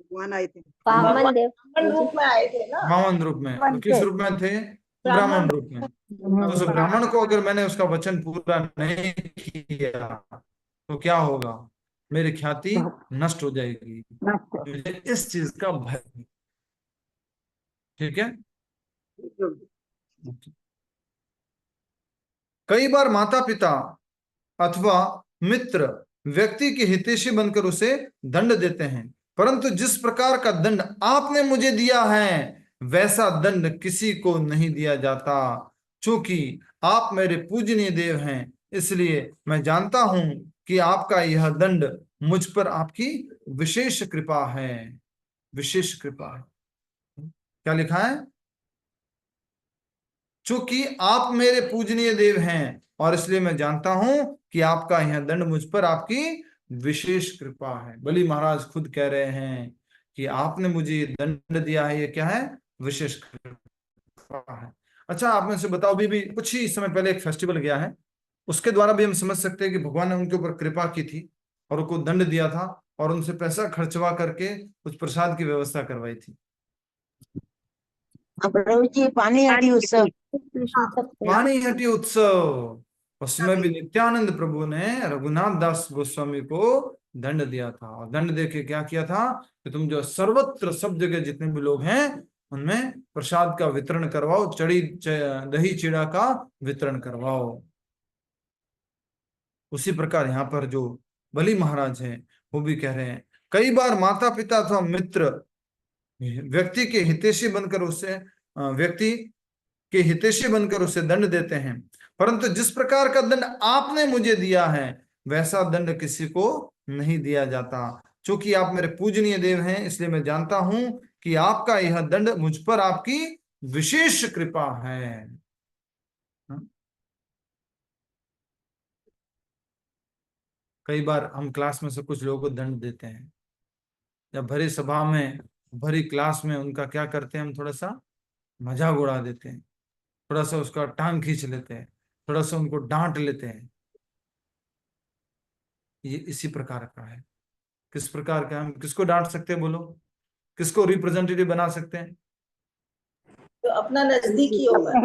भगवान आए थे, वामन देव ब्राह्मण रूप में आए थे ना। वामन रूप में। तो किस रूप में थे? ब्राह्मण रूप में। तो उस ब्राह्मण को अगर मैंने उसका वचन पूरा नहीं किया तो क्या होगा? मेरी ख्याति नष्ट हो जाएगी। मुझे इस चीज का भय है। ठीक है। कई बार माता पिता अथवा मित्र व्यक्ति के हितैषी बनकर उसे दंड देते हैं, परंतु जिस प्रकार का दंड आपने मुझे दिया है वैसा दंड किसी को नहीं दिया जाता। चूंकि आप मेरे पूजनीय देव हैं, इसलिए मैं जानता हूं कि आपका यह दंड मुझ पर आपकी विशेष कृपा है। विशेष कृपा है। क्या लिखा है? चूंकि आप मेरे पूजनीय देव हैं और इसलिए मैं जानता हूं कि आपका यह दंड मुझ पर आपकी विशेष कृपा है। बलि महाराज खुद कह रहे हैं कि आपने मुझे ये दंड दिया है, ये क्या है? विशेष कृपा है। अच्छा, आप में से बताओ, भी कुछ ही समय पहले एक फेस्टिवल गया है, उसके द्वारा भी हम समझ सकते हैं कि भगवान ने उनके ऊपर कृपा की थी और उनको दंड दिया था और उनसे पैसा खर्चवा करके कुछ प्रसाद की व्यवस्था करवाई थी। प्रभु जी, पानी हटी उत्सव, पानी हटी उत्सव, उसमें भी नित्यानंद प्रभु ने रघुनाथ दास गोस्वामी को दंड दिया था, और दंड दे के क्या किया था कि तुम जो सर्वत्र सब जगह जितने भी लोग हैं उनमें प्रसाद का वितरण करवाओ, दही चीड़ा का वितरण करवाओ। उसी प्रकार यहाँ पर जो बलि महाराज हैं वो भी कह रहे हैं, कई बार माता पिता अथवा मित्र व्यक्ति के हितैषी बनकर उसे दंड देते हैं, परंतु जिस प्रकार का दंड आपने मुझे दिया है वैसा दंड किसी को नहीं दिया जाता। क्योंकि आप मेरे पूजनीय देव हैं, इसलिए मैं जानता हूं कि आपका यह दंड मुझ पर आपकी विशेष कृपा है। कई बार हम क्लास में से कुछ लोगों को दंड देते हैं, या भरी सभा में, भरी क्लास में उनका क्या करते हैं, हम थोड़ा सा मजाक उड़ा देते हैं, थोड़ा सा उसका टांग खींच लेते हैं, थोड़ा सा उनको डांट लेते हैं। ये इसी प्रकार का है। किस प्रकार का? हम किसको डांट सकते हैं, बोलो? किसको रिप्रेजेंटेटिव बना सकते हैं? तो अपना नजदीकी होगा,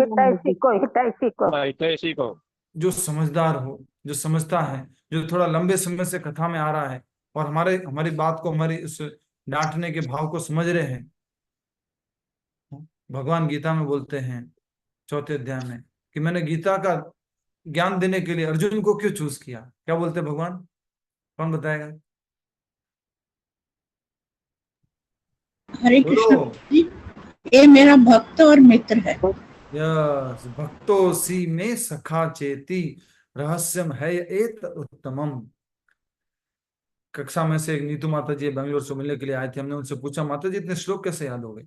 हितैषी को जो समझदार हो, जो समझता है, जो थोड़ा लंबे समय से कथा में आ रहा है और हमारी बात को, हमारी उस डांटने के भाव को समझ रहे हैं। भगवान गीता में बोलते हैं 4थे अध्याय में कि मैंने गीता का ज्ञान देने के लिए अर्जुन को क्यों चूज किया। क्या बोलते हैं भगवान? कौन बताएगा? हरे कृष्ण जी, ये मेरा भक्त और मित्र है। यस, भक्तोसी में सखा चेती रहस्यम है एत उत्तमम। कक्षा में से एक नीतू माता जी बेंगलोर से मिलने के लिए आए थे। हमने उनसे पूछा, माता जी इतने श्लोक कैसे याद हो गए?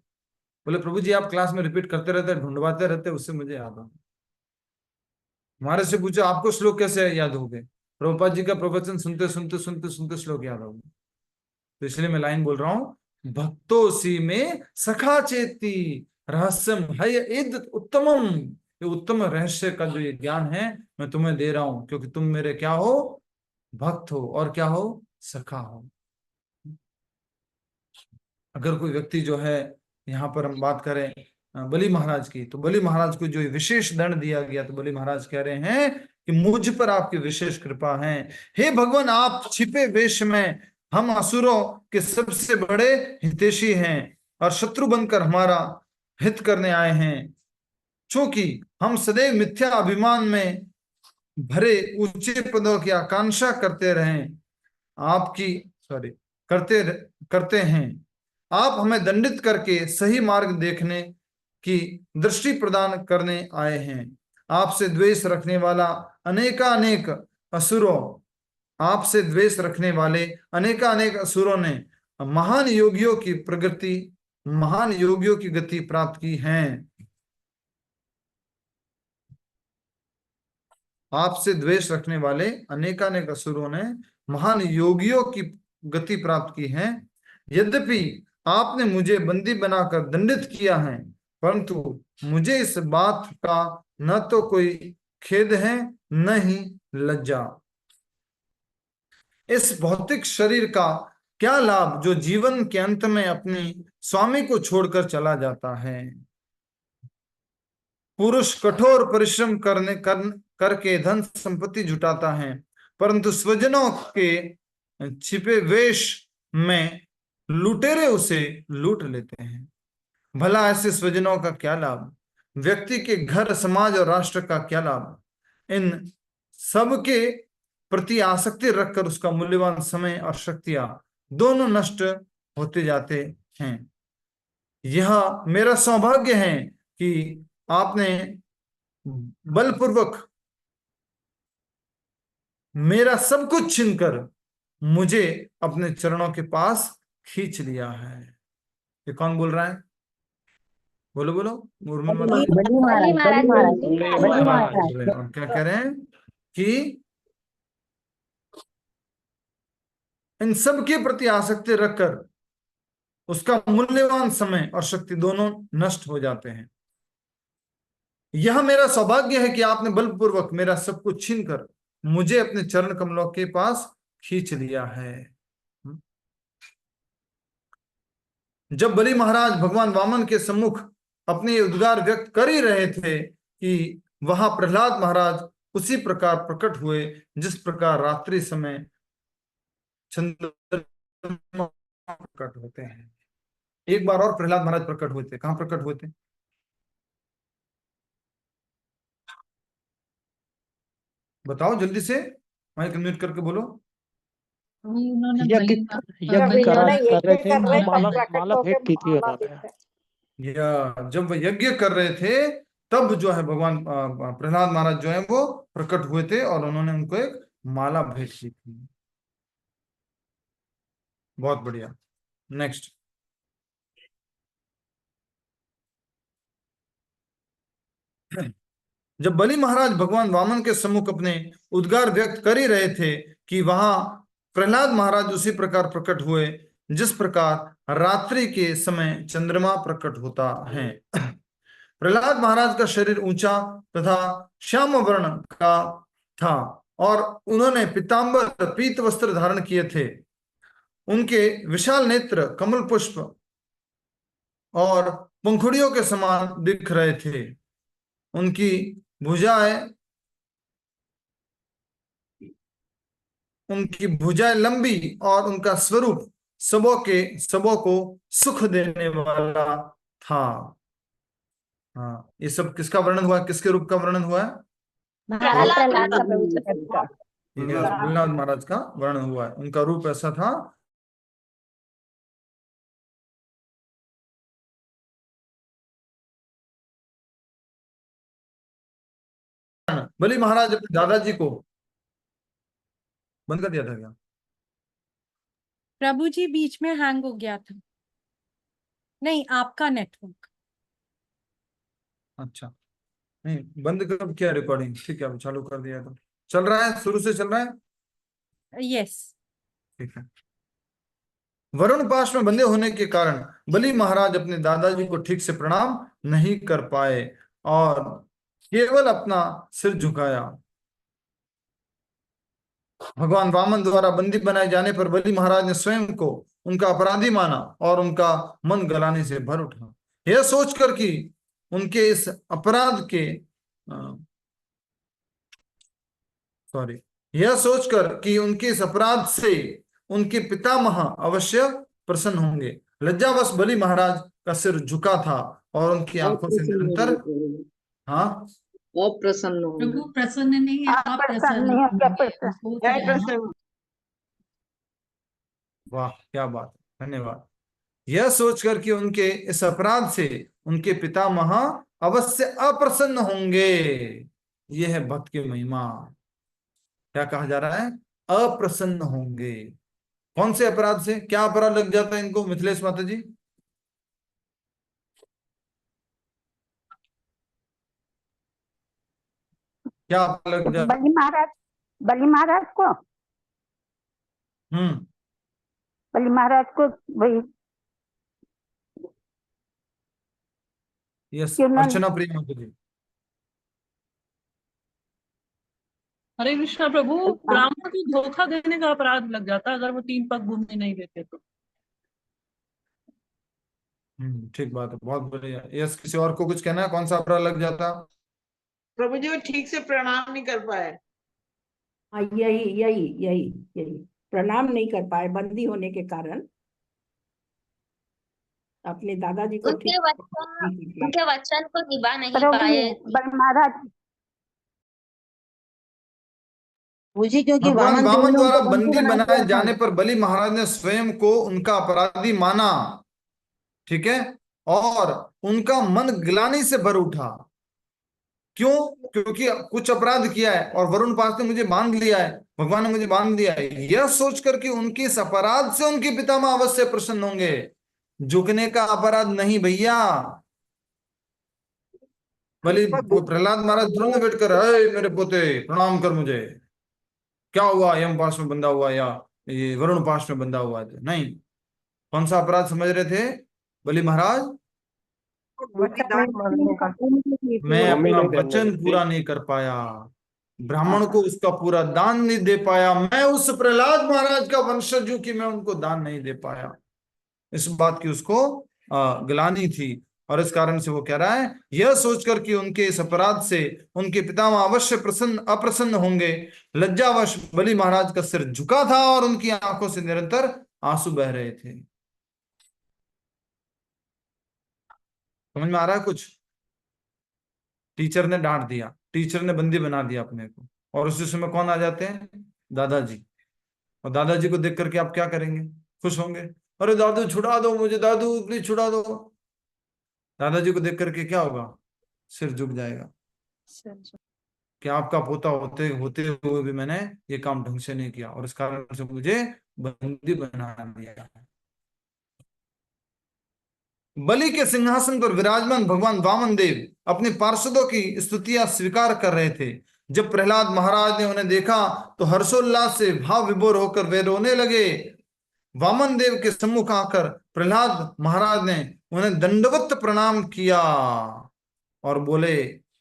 बोले प्रभु जी आप क्लास में रिपीट करते रहते, ढूंढवाते रहते, उससे मुझे याद हो। हमारे से पूछो आपको श्लोक कैसे याद हो गए? प्रभुपाद जी का प्रवचन सुनते सुनते सुनते सुनते श्लोक याद हो गए। तो इसलिए मैं लाइन बोल रहा हूं, भक्तोसी में सखा चेती रहस्यम है एद उत्तमम। ये उत्तम रहस्य का जो ये ज्ञान है मैं तुम्हें दे रहा हूं, क्योंकि तुम मेरे क्या हो? भक्त हो, और क्या हो? सखा हो। अगर कोई व्यक्ति जो है, यहाँ पर हम बात करें बलि महाराज की, तो बलि महाराज को जो विशेष दंड दिया गया, तो बलि महाराज कह रहे हैं कि मुझ पर आपकी विशेष कृपा है। हे भगवान, आप छिपे वेश में हम असुरों के सबसे बड़े हितैषी हैं और शत्रु बनकर हमारा हित करने आए हैं। क्योंकि हम सदैव मिथ्या अभिमान में भरे ऊंचे पदों की आकांक्षा करते हैं। आप हमें दंडित करके सही मार्ग देखने की दृष्टि प्रदान करने आए हैं। आपसे द्वेष रखने वाले अनेकानेक असुरों ने महान योगियों की गति प्राप्त की है। आपसे द्वेष रखने वाले अनेकानेक असुरों ने महान योगियों की गति प्राप्त की है। यद्यपि आपने मुझे बंदी बनाकर दंडित किया है, परंतु मुझे इस बात का न तो कोई खेद है न ही लज्जा। इस भौतिक शरीर का क्या लाभ जो जीवन के अंत में अपने स्वामी को छोड़कर चला जाता है। पुरुष कठोर परिश्रम करके धन संपत्ति जुटाता है, परंतु स्वजनों के छिपे वेश में लुटेरे उसे लूट लेते हैं। भला ऐसे स्वजनों का क्या लाभ? व्यक्ति के घर, समाज और राष्ट्र का क्या लाभ? इन सब के प्रति आसक्ति रखकर उसका मूल्यवान समय और शक्तियां दोनों नष्ट होते जाते हैं। यह मेरा सौभाग्य है कि आपने बलपूर्वक मेरा सब कुछ छीनकर मुझे अपने चरणों के पास खींच लिया है। ये कौन बोल रहा है? बोलो बोलो। बलि महाराज। और क्या कह रहे हैं कि इन सब के प्रति आसक्ति रखकर उसका मूल्यवान समय और शक्ति दोनों नष्ट हो जाते हैं। यह मेरा सौभाग्य है कि आपने बलपूर्वक मेरा सब कुछ छीनकर मुझे अपने चरण कमलों के पास खींच लिया है। जब बलि महाराज भगवान वामन के सम्मुख अपने उद्गार व्यक्त कर ही रहे थे कि वहां प्रहलाद महाराज उसी प्रकार प्रकट हुए जिस प्रकार रात्रि समय चंद्रमा प्रकट होते हैं। एक बार और प्रहलाद महाराज प्रकट हुए थे। कहाँ प्रकट हुए थे? बताओ जल्दी से, माइक म्यूट करके बोलो। वही उन्होंने यज्ञ बलि कर रहे थे, माला माला पहना। माला भेंट की थी उन्होंने। या जब वह यज्ञ कर रहे थे तब जो है भगवान प्रहलाद महाराज जो है वो प्रकट हुए थे और उन्होंने उनको एक माला भेंट की थी। बहुत बढ़िया। नेक्स्ट। जब बलि महाराज भगवान वामन के सम्मुख अपने उद्गार व्यक्त कर ही रहे थे कि वहां प्रहलाद महाराज उसी प्रकार प्रकट हुए जिस प्रकार रात्रि के समय चंद्रमा प्रकट होता है। प्रहलाद महाराज का शरीर ऊंचा तथा श्याम वर्ण का था और उन्होंने पीतांबर पीत वस्त्र धारण किए थे। उनके विशाल नेत्र कमल पुष्प और पंखुड़ियों के समान दिख रहे थे। उनकी भुजाएं लंबी और उनका स्वरूप सबों को सुख देने वाला था। हाँ, ये सब किसका वर्णन हुआ, किसके रूप का वर्णन हुआ है? प्रहलाद का प्रभु जी। प्रहलाद महाराज का वर्णन हुआ है। उनका रूप ऐसा था। बलि महाराज अपने दादाजी को बंद कर दिया था क्या? प्रभु जी बीच में हैंग हो गया था। नहीं, आपका नेटवर्क। अच्छा, नहीं बंद कर किया रिकॉर्डिंग। ठीक है, अब चालू कर दिया तो चल रहा है, शुरू से चल रहा है। यस। ठीक है। वरुण पाश में बंधे होने के कारण बलि महाराज अपने दादाजी को ठीक से प्रणाम नहीं कर पाए और केवल अपना सिर झुकाया। भगवान वामन द्वारा बंदी बनाए जाने पर बलि महाराज ने स्वयं को उनका अपराधी माना और उनका मन गलाने से भर उठा। यह सोचकर कि उनके इस अपराध के यह सोचकर कि उनके इस अपराध से उनके पितामह अवश्य प्रसन्न होंगे, लज्जावश बलि महाराज का सिर झुका था और उनकी आंखों से निरंतर अप्रसन्न प्रभु प्रसन्न नहीं है, अप्रसन्न। वाह, क्या बात, धन्यवाद। यह सोचकर कि उनके इस अपराध से उनके पितामह अवश्य अप्रसन्न होंगे। यह है भक्त की महिमा। क्या कहा जा रहा है? अप्रसन्न होंगे। कौन से अपराध से? क्या अपराध लग जाता है इनको, मिथिलेश माता जी? क्या लग जाता? बलि महाराज को बलि महाराज को वही यस, अर्चना प्रिय माता जी। हरे कृष्णा प्रभु, ब्राह्मण को धोखा देने का अपराध लग जाता अगर वो 3 पग घूमने नहीं देते तो। ठीक बात है, बहुत बढ़िया। यस, किसी और को कुछ कहना है? कौन सा अपराध लग जाता? प्रभु जी वो ठीक से प्रणाम नहीं कर पाए। यही प्रणाम नहीं कर पाए बंदी होने के कारण। अपने दादाजी को उनके वचन को निभा नहीं पाए बलि महाराज जी, क्योंकि भगवान वामन द्वारा बंदी बनाए बनाया जाने पर बलि महाराज ने स्वयं को उनका अपराधी माना, ठीक है, और उनका मन ग्लानि से भर उठा। क्यों? क्योंकि कुछ अपराध किया है और वरुण पास ने मुझे बांध लिया है, भगवान ने मुझे बांध दिया है। यह सोचकर कि उनके इस अपराध से उनके पितामह अवश्य प्रसन्न होंगे। झुकने का अपराध नहीं भैया। बलि प्रहलाद महाराज तुरंत बैठ कर, मेरे पोते प्रणाम कर, मुझे क्या हुआ, यम पाश में बंधा हुआ या ये वरुण पाश में बंधा हुआ है? नहीं। कौन सा अपराध समझ रहे थे बलि महाराज? मैं अपना वचन पूरा नहीं कर पाया, ब्राह्मण को उसका पूरा दान नहीं दे पाया। मैं उस प्रहलाद महाराज का वंशज हूं कि मैं उनको दान नहीं दे पाया। इस बात की उसको ग्लानि थी और इस कारण से वो कह रहा है, यह सोचकर कि उनके इस अपराध से उनके पितामह अवश्य अप्रसन्न होंगे, लज्जावश बलि महाराज का सिर झुका था और उनकी आंखों से निरंतर आंसू बह रहे थे। समझ में आ रहा है कुछ? टीचर ने डांट दिया, टीचर ने बंदी बना दिया अपने को, और उसी समय कौन आ जाते हैं? दादाजी। और दादाजी को देख करके आप क्या करेंगे? खुश होंगे, अरे दादू छुड़ा दो मुझे, दादू प्लीज छुड़ा दो। दादाजी को देख करके क्या होगा? सिर झुक जाएगा कि आपका पोता होते होते हुए भी मैंने ये काम ढंग से नहीं किया और इस कारण से मुझे बंदी बना दिया। बलि के सिंहासन पर विराजमान भगवान वामन देव अपने पार्षदों की स्तुतियां स्वीकार कर रहे थे। जब प्रहलाद महाराज ने उन्हें देखा तो हर्षोल्लास से भाव विभोर होकर वे रोने लगे। वामन देव के सम्मुख आकर प्रहलाद महाराज ने उन्हें दंडवत प्रणाम किया और बोले,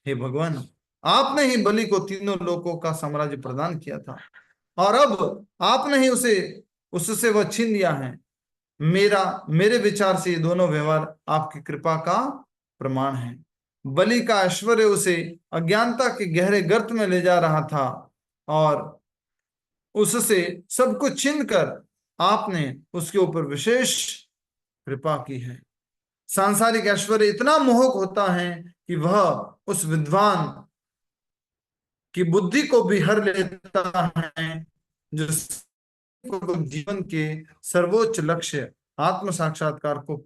हे भगवान, आपने ही बलि को तीनों लोकों का साम्राज्य प्रदान किया था और अब आपने ही उससे वह छीन लिया है। मेरे विचार से ये दोनों व्यवहार आपकी कृपा का प्रमाण है। बलि का ऐश्वर्य उसे अज्ञानता के गहरे गर्त में ले जा रहा था और उससे सब कुछ छीनकर आपने उसके ऊपर विशेष कृपा की है। सांसारिक ऐश्वर्य इतना मोहक होता है कि वह उस विद्वान की बुद्धि को भी हर लेता है जो जीवन के सर्वोच्च लक्ष्य आत्म साक्षात्कार को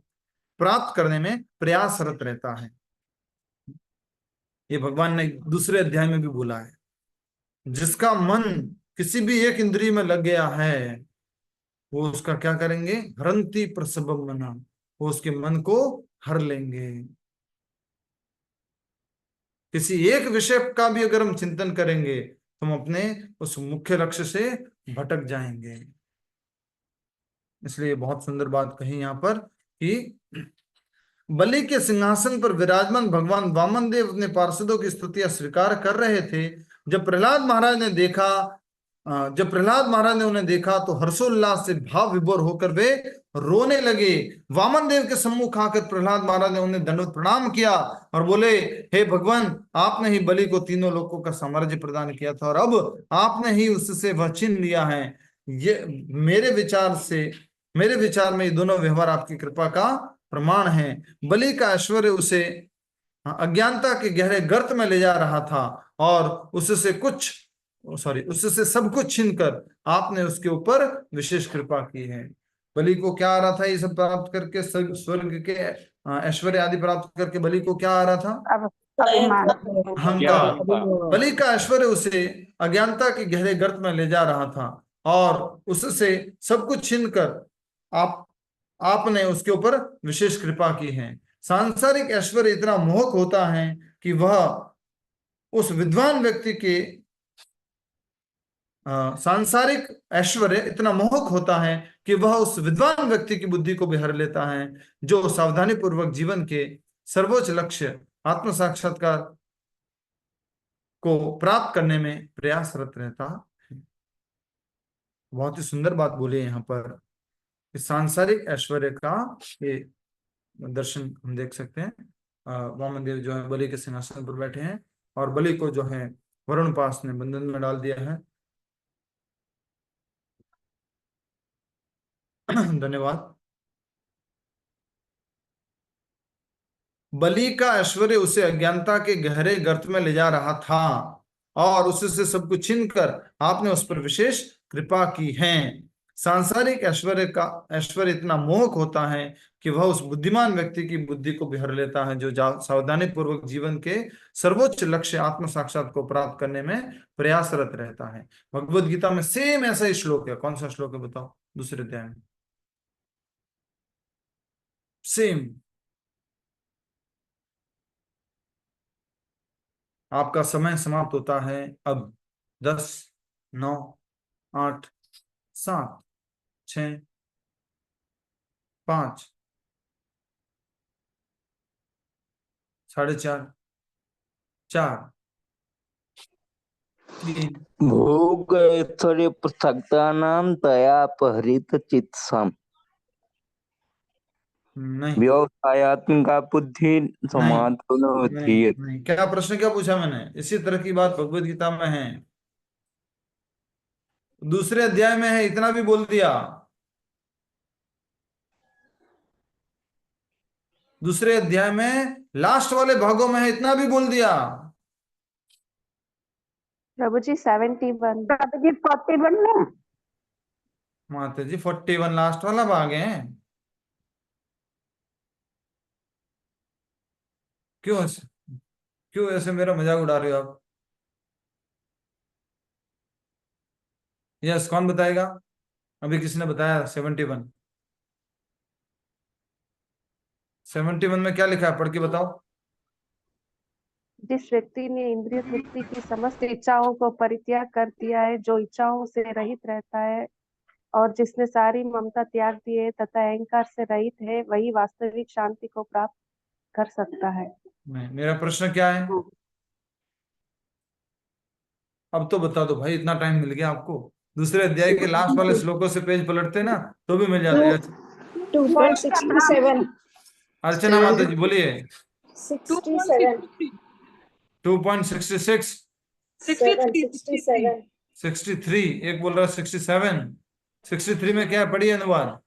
प्राप्त करने में प्रयासरत रहता है। ये भगवान ने दूसरे अध्याय में भी बोला है, जिसका मन किसी भी एक इंद्रिय में लग गया है वो उसका क्या करेंगे? हरंती प्रसवम मना, वो उसके मन को हर लेंगे। किसी एक विषय का भी अगर हम चिंतन करेंगे तो हम अपने उस मुख्य लक्ष्य से भटक जाएंगे। इसलिए बहुत सुंदर बात कही यहाँ पर कि बलि के सिंहासन पर विराजमान भगवान वामन देव अपने पार्षदों की स्तुतियां स्वीकार कर रहे थे। जब प्रहलाद महाराज ने उन्हें देखा तो हर्षोल्लास से भाव विभोर होकर वे रोने लगे। वामन देव के सम्मुख आकर प्रहलाद महाराज ने उन्हें दंडवत प्रणाम किया और बोले, हे भगवान, आपने ही बलि को तीनों लोकों का साम्राज्य प्रदान किया था और अब आपने ही उससे वह छीन लिया है। ये मेरे विचार में ये दोनों व्यवहार आपकी कृपा का प्रमाण है। बलि का ऐश्वर्य उसे अज्ञानता के गहरे गर्त में ले जा रहा था और उससे सब कुछ छीनकर आपने उसके ऊपर विशेष कृपा की है। बलि को क्या आ रहा था? ये सब प्राप्त करके, स्वर्ग के ऐश्वर्य आदि प्राप्त करके बलि को क्या आ रहा था? अहंकार। बलि का ऐश्वर्य उसे अज्ञानता के गहरे गर्त में ले जा रहा था और उससे सब कुछ छीनकर आपने उसके ऊपर विशेष कृपा की है। सांसारिक ऐश्वर्य इतना मोहक होता है कि वह उस विद्वान व्यक्ति के सांसारिक ऐश्वर्य इतना मोहक होता है कि वह उस विद्वान व्यक्ति की बुद्धि को भी हर लेता है जो सावधानी पूर्वक जीवन के सर्वोच्च लक्ष्य आत्म साक्षात्कार को प्राप्त करने में प्रयासरत रहता है। बहुत ही सुंदर बात बोली है यहाँ पर। सांसारिक ऐश्वर्य का ये दर्शन हम देख सकते हैं। वामन देव जो है बलि के सिंहासन पर बैठे हैं और बलि को जो है वरुणपास ने बंधन में डाल दिया है। धन्यवाद। बलि का ऐश्वर्य उसे अज्ञानता के गहरे गर्त में ले जा रहा था और उससे सब कुछ छीनकर आपने उस पर विशेष कृपा की है। सांसारिक ऐश्वर्य इतना मोहक होता है कि वह उस बुद्धिमान व्यक्ति की बुद्धि को भी हर लेता है जो सावधानी पूर्वक जीवन के सर्वोच्च लक्ष्य आत्म साक्षात को प्राप्त करने में प्रयासरत रहता है। भगवद गीता में सेम ऐसा ही श्लोक है। कौन सा श्लोक है बताओ? दूसरे अध्याय में सेम। आपका समय समाप्त होता है अब। 10, 9, 8, 7, 6, 5, 4:30, 4, 3, भोग ऐश्वर्य पृथक्तानां तया अपहृत चित्सम। नहीं व्यवसायत्मिका बुद्धि समाधान होती है। नहीं। क्या प्रश्न क्या पूछा मैंने? इसी तरह की बात भगवत गीता में है, दूसरे अध्याय में है, इतना भी बोल दिया। दूसरे अध्याय में लास्ट वाले भागों में है, इतना भी बोल दिया। प्रभु जी 71। प्रभु जी 41 में। माता जी 41 लास्ट वाला भाग है। क्यों ऐसे मेरा मजाक उड़ा रहे हो आप? यस, कौन बताएगा? अभी किसने बताया 71? 71 में क्या लिखा है, पढ़ के बताओ। जिस व्यक्ति ने इंद्रिय तृप्ति की समस्त इच्छाओं को परित्याग कर दिया है, जो इच्छाओं से रहित रहता है और जिसने सारी ममता त्याग दी है तथा अहंकार से रहित है, वही वास्तविक शांति को प्राप्त कर सकता है। मेरा प्रश्न क्या है? अब तो बता दो भाई, इतना टाइम मिल गया आपको। दूसरे अध्याय के लास्ट वाले श्लोकों से पेज पलटते ना तो भी मिल जाता है। 2.67। अर्चना माता जी बोलिए। 67। 2.66। 63। एक बोल रहा है 67। 63 में क्या है, पढ़िए अनुवाद।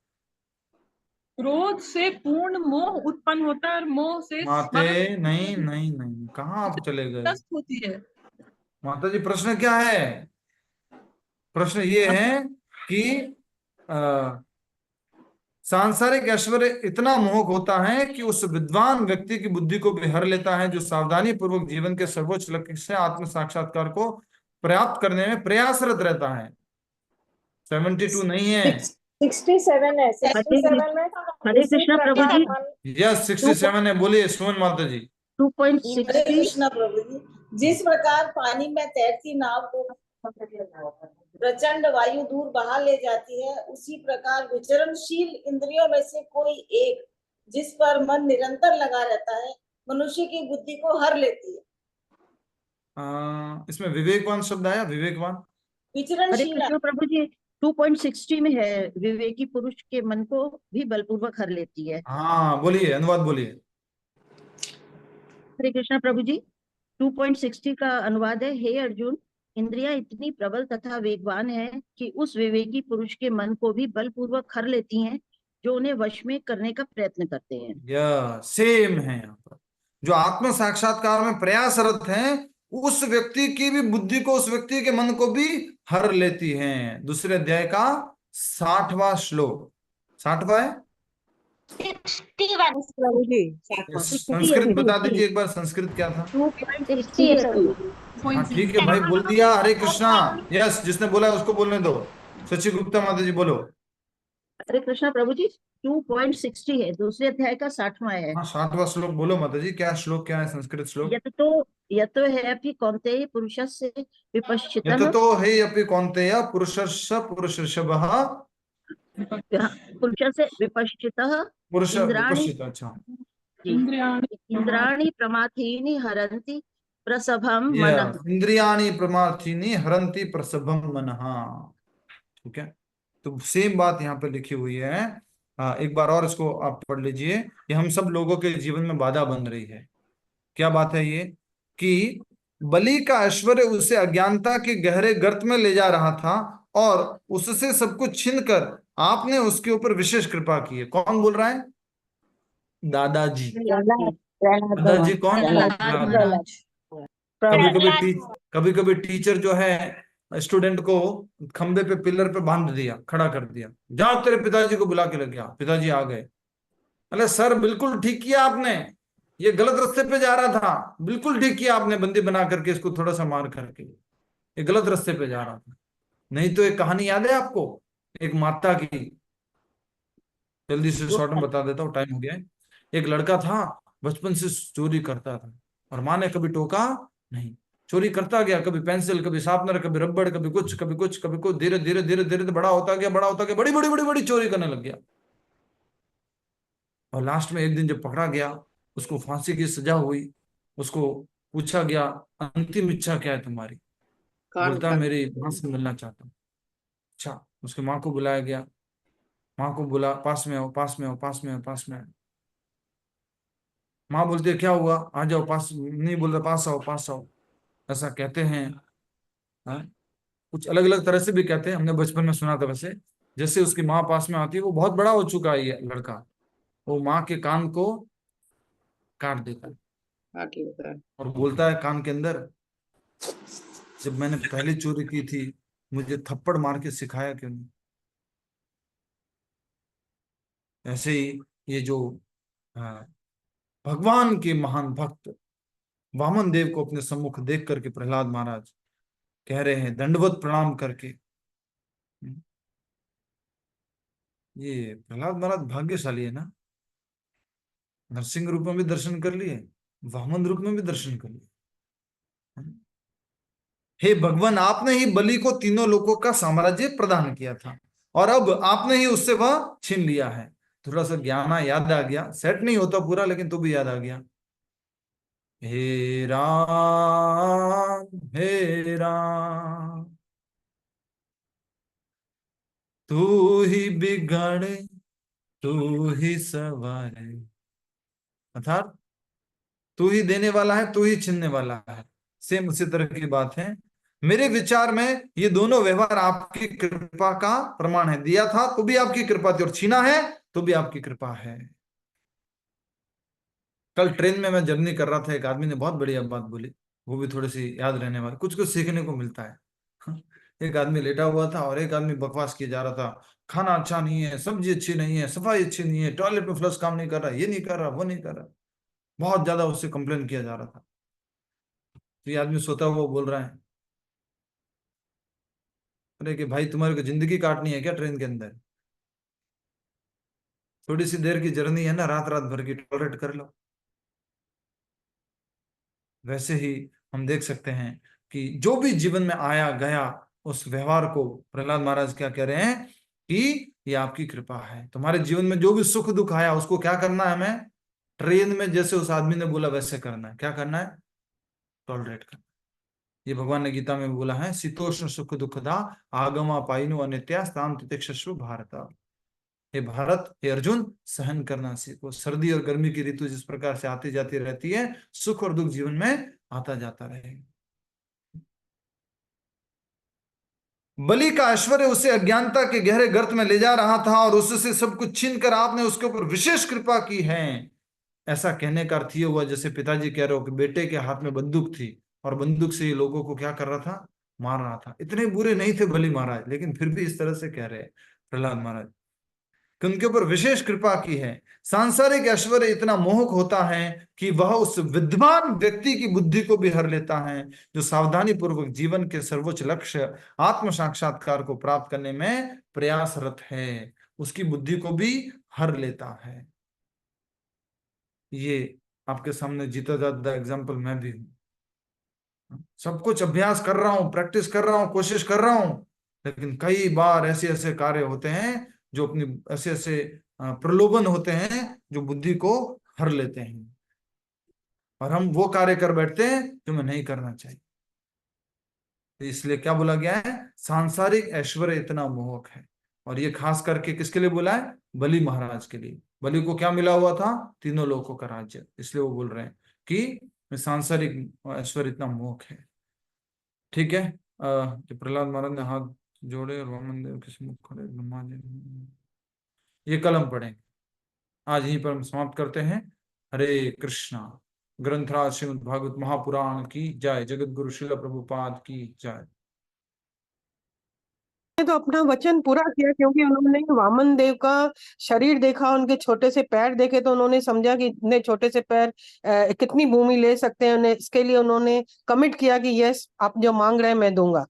क्रोध से पूर्ण मोह उत्पन्न होता है और मोह से माते नहीं, कहाँ आप चले गए? होती है। माता जी प्रश्न क्या है? प्रश्न ये है कि सांसारिक ऐश्वर्य इतना मोहक होता है कि उस विद्वान व्यक्ति की बुद्धि को भी हर लेता है, जो सावधानी पूर्वक जीवन के सर्वोच्च लक्ष्य से आत्म साक्षात्कार को प्राप्त करने में प्रयासरत रहता है। 72 नहीं है, 67 है। 67 में हरे कृष्णा प्रभु जी। यस 67 है। बोलिए सुमन माता जी। 2.60। हरे कृष्णा प्रभु जी। जिस प्रकार पानी में तैरती नाव को प्रचंड वायु दूर बहा ले जाती है, उसी प्रकार विचरणशील इंद्रियों में से कोई एक जिस पर मन निरंतर लगा रहता है, मनुष्य की बुद्धि को हर लेती है। इसमें विवेकवान शब्द आया, विवेकवान। विचरणशील प्रभु जी 2.60 में है, विवेकी पुरुष के मन को भी बलपूर्वक हर लेती है। हाँ बोलिए, अनुवाद बोलिए। हरे कृष्णा प्रभु जी। 2.60 का अनुवाद है, हे अर्जुन, इंद्रियां इतनी प्रबल तथा वेगवान है कि उस विवेकी पुरुष के मन को भी बलपूर्वक हर लेती हैं, जो उन्हें वश में करने का प्रयत्न करते हैं। या सेम है यहाँ पर। जो आत्म साक्षात्कार में प्रयासरत हैं, उस व्यक्ति की भी बुद्धि को, उस व्यक्ति के मन को भी हर लेती हैं। दूसरे अध्याय का 60वां श्लोक। 60वां है। 61। संस्कृत बता दीजिए एक बार, संस्कृत क्या था? 2.60। हाँ ठीक है भाई, बोल दिया। हरे कृष्णा। यस, जिसने बोला उसको बोलने दो। सची गुप्ता माता जी बोलो। हरे कृष्णा प्रभु जी। 2.60 है, दूसरे अध्याय का 60वां है। हाँ 60वां श्लोक बोलो माता जी। क्या श्लोक, क्या है संस्कृत श्लोक? यत तो है अपि कौन्तेय पुरुषस्य विपश्चितः। यत तो है अपि कौन्तेय पुरुषस्य पुरुषर्षभः पुरुषस्य विपश्चितः पुरुष इंद्राणि विपश्चित। अच्छा, इंद्राणि प्रमाथीनि हरन्ति प्रसभम मनः। इंद्रियाणि प्रमाथीनि हरन्ति प्रसभम मनः। ठीक है, तो सेम बात यहाँ पे लिखी हुई है। एक बार और इसको आप पढ़ लीजिए। ये हम सब लोगों के जीवन में बाधा बन रही है। क्या बात है ये? कि बलि का ऐश्वर्य उसे अज्ञानता के गहरे गर्त में ले जा रहा था और उससे सब कुछ छीनकर आपने उसके ऊपर विशेष कृपा की है। कौन बोल रहा है? दादाजी। दादाजी कौन? कभी कभी टीचर जो है स्टूडेंट को खंबे पे, पिलर पे बांध दिया, खड़ा कर दिया, जाओ तेरे पिताजी को बुला के लग गया। पिताजी आ गए। अरे सर बिल्कुल ठीक किया आपने, ये गलत रास्ते पे जा रहा था, बिल्कुल ठीक किया आपने, बंदी बना करके इसको थोड़ा सा मार करके, ये गलत रास्ते पे जा रहा था। नहीं तो एक कहानी याद है आपको, एक माता की? जल्दी से शॉर्ट में बता देता हूँ, टाइम हो गया है। एक लड़का था, बचपन से चोरी करता था और माँ ने कभी टोका नहीं। चोरी करता गया, कभी पेंसिल, कभी शार्पनर, कभी रबड़, कभी कुछ कभी कुछ कभी कुछ। धीरे धीरे धीरे धीरे बड़ा होता गया, बड़ा होता गया, बड़ी बड़ी बड़ी बड़ी चोरी करने लग गया। और लास्ट में एक दिन जब पकड़ा गया, उसको फांसी की सजा हुई। उसको पूछा गया, अंतिम इच्छा क्या है तुम्हारी? बोलता मेरी माँ से मिलना चाहता हूँ। अच्छा, उसकी माँ को बुलाया गया। माँ को बुला, पास में आओ, पास में आओ, पास में आओ, पास में आओ। माँ बोलती है क्या हुआ, आ जाओ पास, नहीं बोल रहा पास आओ पास आओ, ऐसा कहते हैं। हाँ? कुछ अलग अलग तरह से भी कहते हैं, हमने बचपन में सुना था वैसे। जैसे उसकी माँ पास में आती है, वो बहुत बड़ा हो चुका है ये लड़का, वो माँ के कान को काट देता है बाकी होता है। और बोलता है कान के अंदर, जब मैंने पहली चोरी की थी मुझे थप्पड़ मार के सिखाया क्यों नहीं। ऐसे ही ये जो हाँ, भगवान के महान भक्त वामन देव को अपने सम्मुख देख करके प्रहलाद महाराज कह रहे हैं दंडवत प्रणाम करके। ये प्रहलाद महाराज भाग्यशाली है ना, नरसिंह रूप में भी दर्शन कर लिए, वामन रूप में भी दर्शन कर लिए। हे भगवान, आपने ही बलि को तीनों लोकों का साम्राज्य प्रदान किया था और अब आपने ही उससे वह छीन लिया है। थोड़ा सा ज्ञान याद आ गया, सेट नहीं होता पूरा लेकिन तो भी याद आ गया। हे राम हे राम, तू ही बिगड़े तू ही सवारे, अर्थात तू ही देने वाला है तू ही छीनने वाला है। सेम उसी तरह की बात है। मेरे विचार में ये दोनों व्यवहार आपकी कृपा का प्रमाण है। दिया था तो भी आपकी कृपा थी और छीना है तो भी आपकी कृपा है। कल ट्रेन में मैं जर्नी कर रहा था, एक आदमी ने बहुत बढ़िया बात बोली, वो भी थोड़ी सी याद रहने वाली, कुछ कुछ सीखने को मिलता है। एक आदमी लेटा हुआ था और एक आदमी बकवास किया जा रहा था, खाना अच्छा नहीं है, सब्जी अच्छी नहीं है, सफाई अच्छी नहीं है, टॉयलेट में फ्लश काम नहीं कर रहा, ये नहीं कर रहा वो नहीं कर रहा, बहुत ज्यादा उससे कंप्लेन किया जा रहा था। तो ये आदमी सोता हुआ बोल रहा है, अरे कि भाई तुम्हारे को जिंदगी काटनी है क्या ट्रेन के अंदर, थोड़ी सी देर की जर्नी है ना, रात रात भर की टॉलरेट कर लो। वैसे ही हम देख सकते हैं कि जो भी जीवन में आया गया उस व्यवहार को प्रहलाद महाराज क्या कह रहे हैं कि ये आपकी कृपा है। तुम्हारे जीवन में जो भी सुख दुख आया उसको क्या करना है, हमें ट्रेन में जैसे उस आदमी ने बोला वैसे करना है। क्या करना है, टॉलरेट करना। ये भगवान ने गीता में भी बोला है, शीतोष्ण सुख दुखदा आगमा पाइनु अनित्यास्ताम तितिक्षस्व भारत। हे भारत, हे अर्जुन, सहन करना सीखो। सर्दी और गर्मी की ऋतु जिस प्रकार से आती जाती रहती है, सुख और दुख जीवन में आता जाता रहेगा। बलि का ऐश्वर्य उसे अज्ञानता के गहरे गर्त में ले जा रहा था और उससे सब कुछ छीन कर आपने उसके ऊपर विशेष कृपा की है। ऐसा कहने का अर्थ ये हुआ जैसे पिताजी कह रहे हो कि बेटे के हाथ में बंदूक थी और बंदूक से ये लोगों को क्या कर रहा था, मार रहा था। इतने बुरे नहीं थे बलि महाराज, लेकिन फिर भी इस तरह से कह रहे हैं प्रहलाद महाराज कि उनके ऊपर विशेष कृपा की है। सांसारिक ऐश्वर्य इतना मोहक होता है कि वह उस विद्वान व्यक्ति की बुद्धि को भी हर लेता है जो सावधानी पूर्वक जीवन के सर्वोच्च लक्ष्य आत्म साक्षात्कार को प्राप्त करने में प्रयासरत है, उसकी बुद्धि को भी हर लेता है। ये आपके सामने जीता जाता एग्जाम्पल मैं भी हूं। सब कुछ अभ्यास कर रहा हूं, प्रैक्टिस कर रहा हूं, कोशिश कर रहा हूं, लेकिन कई बार ऐसे ऐसे कार्य होते हैं जो अपनी ऐसे ऐसे प्रलोभन होते हैं जो बुद्धि को हर लेते हैं और हम वो कार्य कर बैठते हैं जो हमें नहीं करना चाहिए। तो इसलिए क्या बोला गया है, सांसारिक ऐश्वर्य इतना मोहक है। और ये खास करके किसके लिए बोला है, बलि महाराज के लिए। बलि को क्या मिला हुआ था, तीनों लोकों का राज्य, इसलिए वो बोल रहे हैं कि सांसारिक ऐश्वर्य इतना मोहक है। ठीक है, प्रहलाद महाराज ने हाथ जोड़े और वामन देव के सम्मुख खड़े ब्रह्मा जी, ये कलम पढ़ेंगे। आज यहीं पर हम समाप्त करते हैं। हरे कृष्णा। ग्रंथराज श्रीमद् भागवत महापुराण की जय। जगत गुरु श्रील प्रभुपाद की जय। तो अपना वचन पूरा किया क्योंकि उन्होंने वामन देव का शरीर देखा, उनके छोटे से पैर देखे तो उन्होंने समझा कि इतने छोटे से पैर कितनी भूमि ले सकते हैं। इसके लिए उन्होंने कमिट किया कि यस, आप जो मांग रहे हैं मैं दूंगा।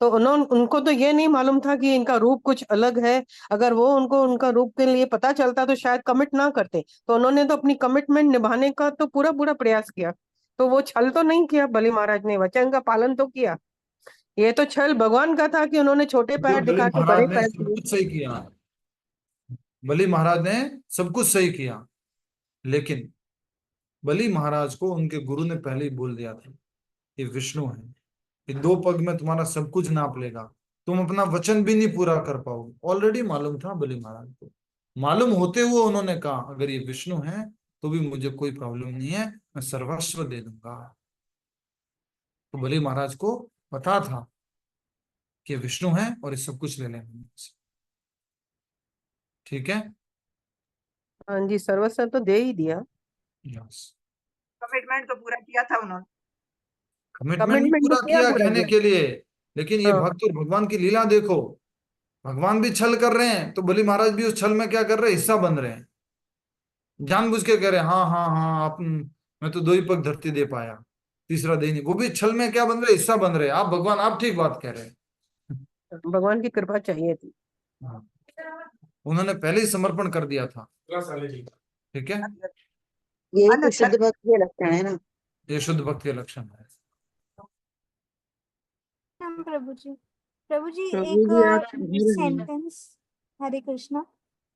तो उनको तो ये नहीं मालूम था कि इनका रूप कुछ अलग है। अगर वो उनको उनका रूप के लिए पता चलता तो शायद कमिट ना करते। तो उन्होंने तो अपनी कमिटमेंट निभाने का तो पूरा पूरा प्रयास किया। तो वो छल तो नहीं किया, बलि महाराज ने वचन का पालन तो किया। ये तो छल भगवान का था कि उन्होंने छोटे पैर बलि दिखा के बड़े महाराज ने पैर सब दिए। कुछ सही किया, बलि महाराज ने सब कुछ सही किया, लेकिन बलि महाराज को उनके गुरु ने पहले ही बोल दिया था ये विष्णु है, ये 2 पग में तुम्हारा सब कुछ नाप लेगा, तुम अपना वचन भी नहीं पूरा कर पाओगे। ऑलरेडी मालूम था बलि महाराज को, मालूम होते हुए उन्होंने कहा अगर ये विष्णु है तो भी मुझे कोई प्रॉब्लम नहीं है, मैं सर्वस्व दे दूंगा। तो बलि महाराज को पता था कि ये विष्णु है और ये सब कुछ ले लेंगे मुझसे। ठीक है। हाँ जी, सर्वस्व तो दे ही दिया। यस। कमिटमेंट तो पूरा किया था उन्होंने। कमिटमेंट भी कमिटमेंट पूरा किया किया पूरा कहने किया। के लिए, लेकिन ये हाँ भक्त और भगवान की लीला देखो। भगवान भी छल कर रहे हैं तो बलि महाराज भी उस छल में क्या कर रहे हैं, हिस्सा बन रहे हैं। जानबूझ के कह रहे हैं हाँ हाँ हाँ आप, मैं तो 2 ही पग धरती दे पाया, तीसरा दे नहीं। वो भी छल में क्या बन रहे, हिस्सा बन रहे हैं। आप भगवान आप ठीक बात कह रहे हैं। भगवान की कृपा चाहिए थी। हाँ। उन्होंने पहले ही समर्पण कर दिया था। ठीक है। यही तो शुद्ध भक्त के लक्षण है ना। ये शुद्ध भक्त के लक्षण है। प्रभु जी, प्रभु जी प्रभु एक जी आप घर हैं। सेंटेंस, हरे कृष्णा,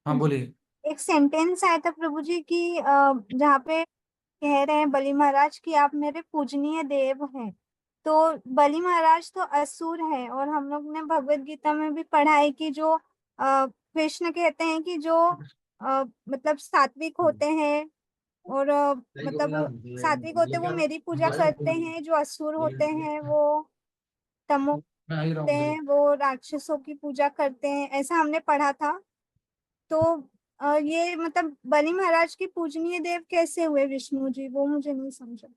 हाँ बोलिए। एक सेंटेंस आया था प्रभु जी की जहाँ पे कह रहे हैं बलि महाराज कि आप मेरे पूजनीय देव हैं। तो बलि महाराज तो असुर है, और हम लोग ने भगवत गीता में भी पढ़ा है कि जो कृष्ण कहते हैं कि जो मतलब सात्विक होते हैं, और मतलब सात्विक होते हैं वो मेरी पूजा करते हैं, जो असुर होते हैं वो तमो होते हैं, वो राक्षसों की पूजा करते हैं, ऐसा हमने पढ़ा था। तो ये मतलब बलि महाराज के पूजनीय देव कैसे हुए विष्णु जी, वो मुझे नहीं समझा।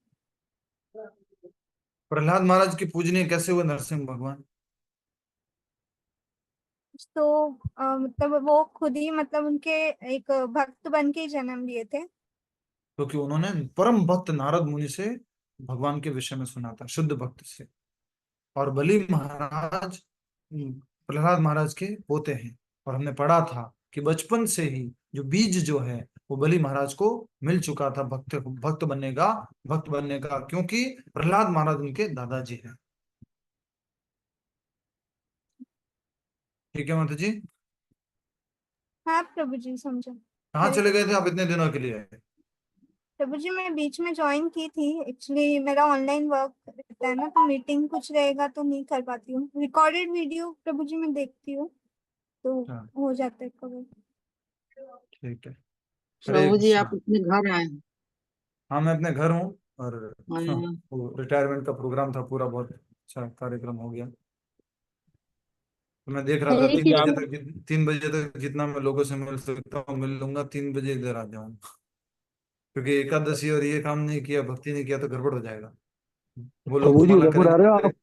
प्रहलाद महाराज की पूजनीय कैसे हुए नरसिंह भगवान? तो मतलब वो खुद ही मतलब उनके एक भक्त बन के ही जन्म लिए थे। क्योंकि उन्होंने परम भक्त नारद मुनि से भगवान के विषय में सुना था, शुद्ध भक्त से। और बलि महाराज प्रहलाद महाराज के पोते हैं। और हमने पढ़ा था कि बचपन से ही जो बीज जो है वो बलि महाराज को मिल चुका था भक्त बनने का, क्योंकि प्रहलाद महाराज उनके दादाजी हैं। ठीक है माता जी। हाँ प्रभु जी समझा। कहाँ हरे चले गए थे आप इतने दिनों के लिए? प्रभु जी मैं बीच में ज्वाइन की थी, एक्चुअली मेरा ऑनलाइन वर्क रहता है ना, तो मीटिंग कुछ रहेगा तो नहीं कर पाती हूँ। रिकॉर्डेड वीडियो प्रभु जी मैं देखती हूँ तो हो जाता है कवर। ठीक है। प्रभु जी आप अपने घर आए हैं। हाँ मैं अपने घर हूँ, और हाँ। वो रिटायरमेंट का प्रोग्राम था पूरा, बहुत अच्छा कार्यक्रम हो गया। तो मैं देख रहा था 3 बजे तक जितना मैं लोगों से मिल सकता हूँ मिल लूंगा, 3 बजे इधर आ जाऊंगा। क्योंकि एकादशी और ये काम नहीं किया, भक्ति नहीं किया तो गड़बड़ हो जाएगा। वो लोग प्रभु तो जी मना उदयपुर आ रहे हो करेंगे, आप?